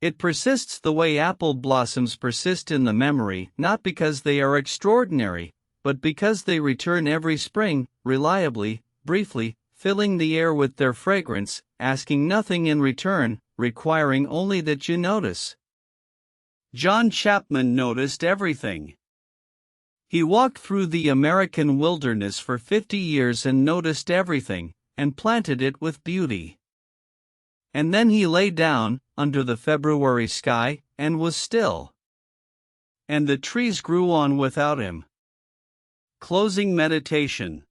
It persists the way apple blossoms persist in the memory, not because they are extraordinary, but because they return every spring, reliably, briefly, filling the air with their fragrance, asking nothing in return, requiring only that you notice. John Chapman noticed everything. He walked through the American wilderness for 50 years and noticed everything, and planted it with beauty. And then he lay down, under the February sky, and was still. And the trees grew on without him. Closing meditation.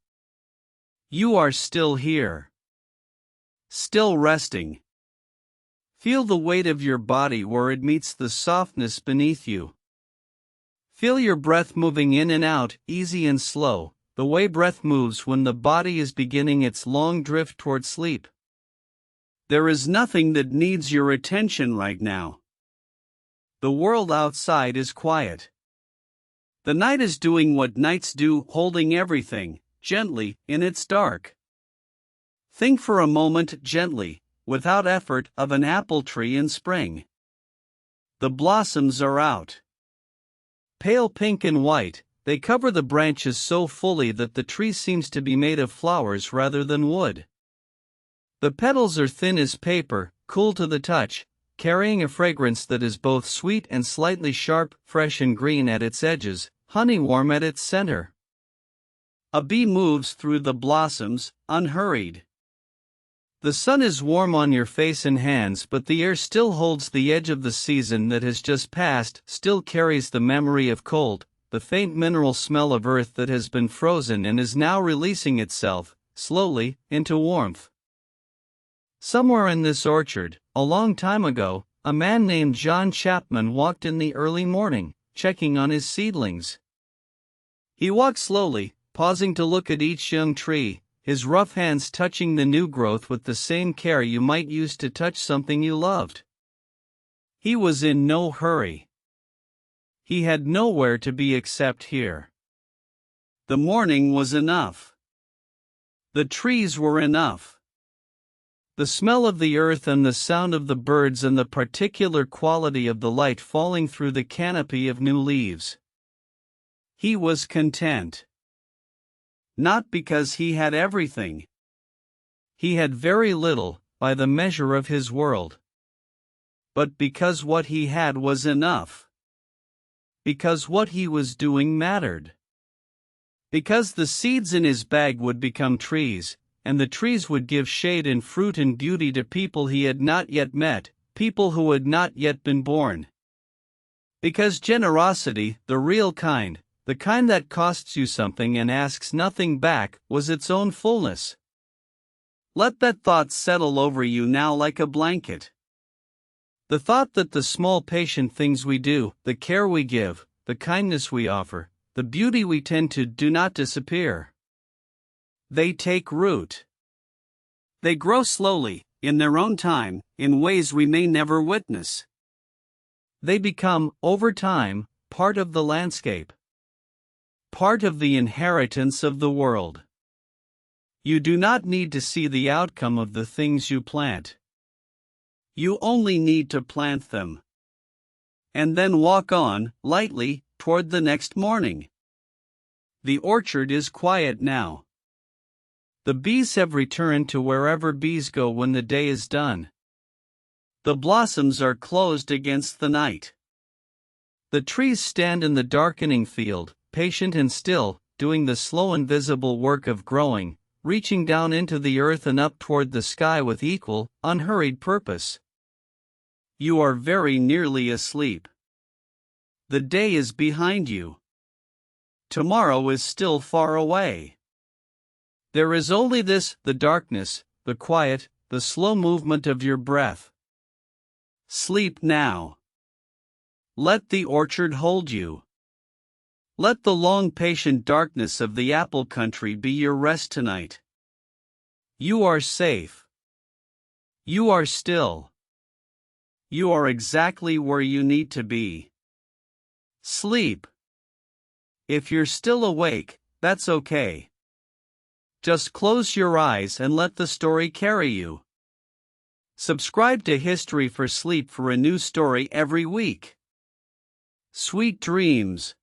You are still here. Still resting. Feel the weight of your body where it meets the softness beneath you. Feel your breath moving in and out, easy and slow, the way breath moves when the body is beginning its long drift toward sleep. There is nothing that needs your attention right now. The world outside is quiet. The night is doing what nights do, holding everything, gently, in its dark. Think for a moment gently, without effort, of an apple tree in spring. The blossoms are out. Pale pink and white, they cover the branches so fully that the tree seems to be made of flowers rather than wood. The petals are thin as paper, cool to the touch, carrying a fragrance that is both sweet and slightly sharp, fresh and green at its edges, honey warm at its center. A bee moves through the blossoms, unhurried. The sun is warm on your face and hands, but the air still holds the edge of the season that has just passed, still carries the memory of cold, the faint mineral smell of earth that has been frozen and is now releasing itself, slowly, into warmth. Somewhere in this orchard, a long time ago, a man named John Chapman walked in the early morning, checking on his seedlings. He walked slowly, pausing to look at each young tree, his rough hands touching the new growth with the same care you might use to touch something you loved. He was in no hurry. He had nowhere to be except here. The morning was enough. The trees were enough. The smell of the earth and the sound of the birds and the particular quality of the light falling through the canopy of new leaves. He was content. Not because he had everything. He had very little, by the measure of his world. But because what he had was enough. Because what he was doing mattered. Because the seeds in his bag would become trees, and the trees would give shade and fruit and beauty to people he had not yet met, people who had not yet been born. Because generosity, the real kind, the kind that costs you something and asks nothing back, was its own fullness. Let that thought settle over you now like a blanket. The thought that the small patient things we do, the care we give, the kindness we offer, the beauty we tend to do not disappear. They take root. They grow slowly, in their own time, in ways we may never witness. They become, over time, part of the landscape. Part of the inheritance of the world. You do not need to see the outcome of the things you plant. You only need to plant them. And then walk on, lightly, toward the next morning. The orchard is quiet now. The bees have returned to wherever bees go when the day is done. The blossoms are closed against the night. The trees stand in the darkening field, patient and still, doing the slow invisible work of growing, reaching down into the earth and up toward the sky with equal, unhurried purpose. You are very nearly asleep. The day is behind you. Tomorrow is still far away. There is only this, the darkness, the quiet, the slow movement of your breath. Sleep now. Let the orchard hold you. Let the long patient darkness of the apple country be your rest tonight. You are safe. You are still. You are exactly where you need to be. Sleep. If you're still awake, that's okay. Just close your eyes and let the story carry you. Subscribe to History for Sleep for a new story every week. Sweet dreams.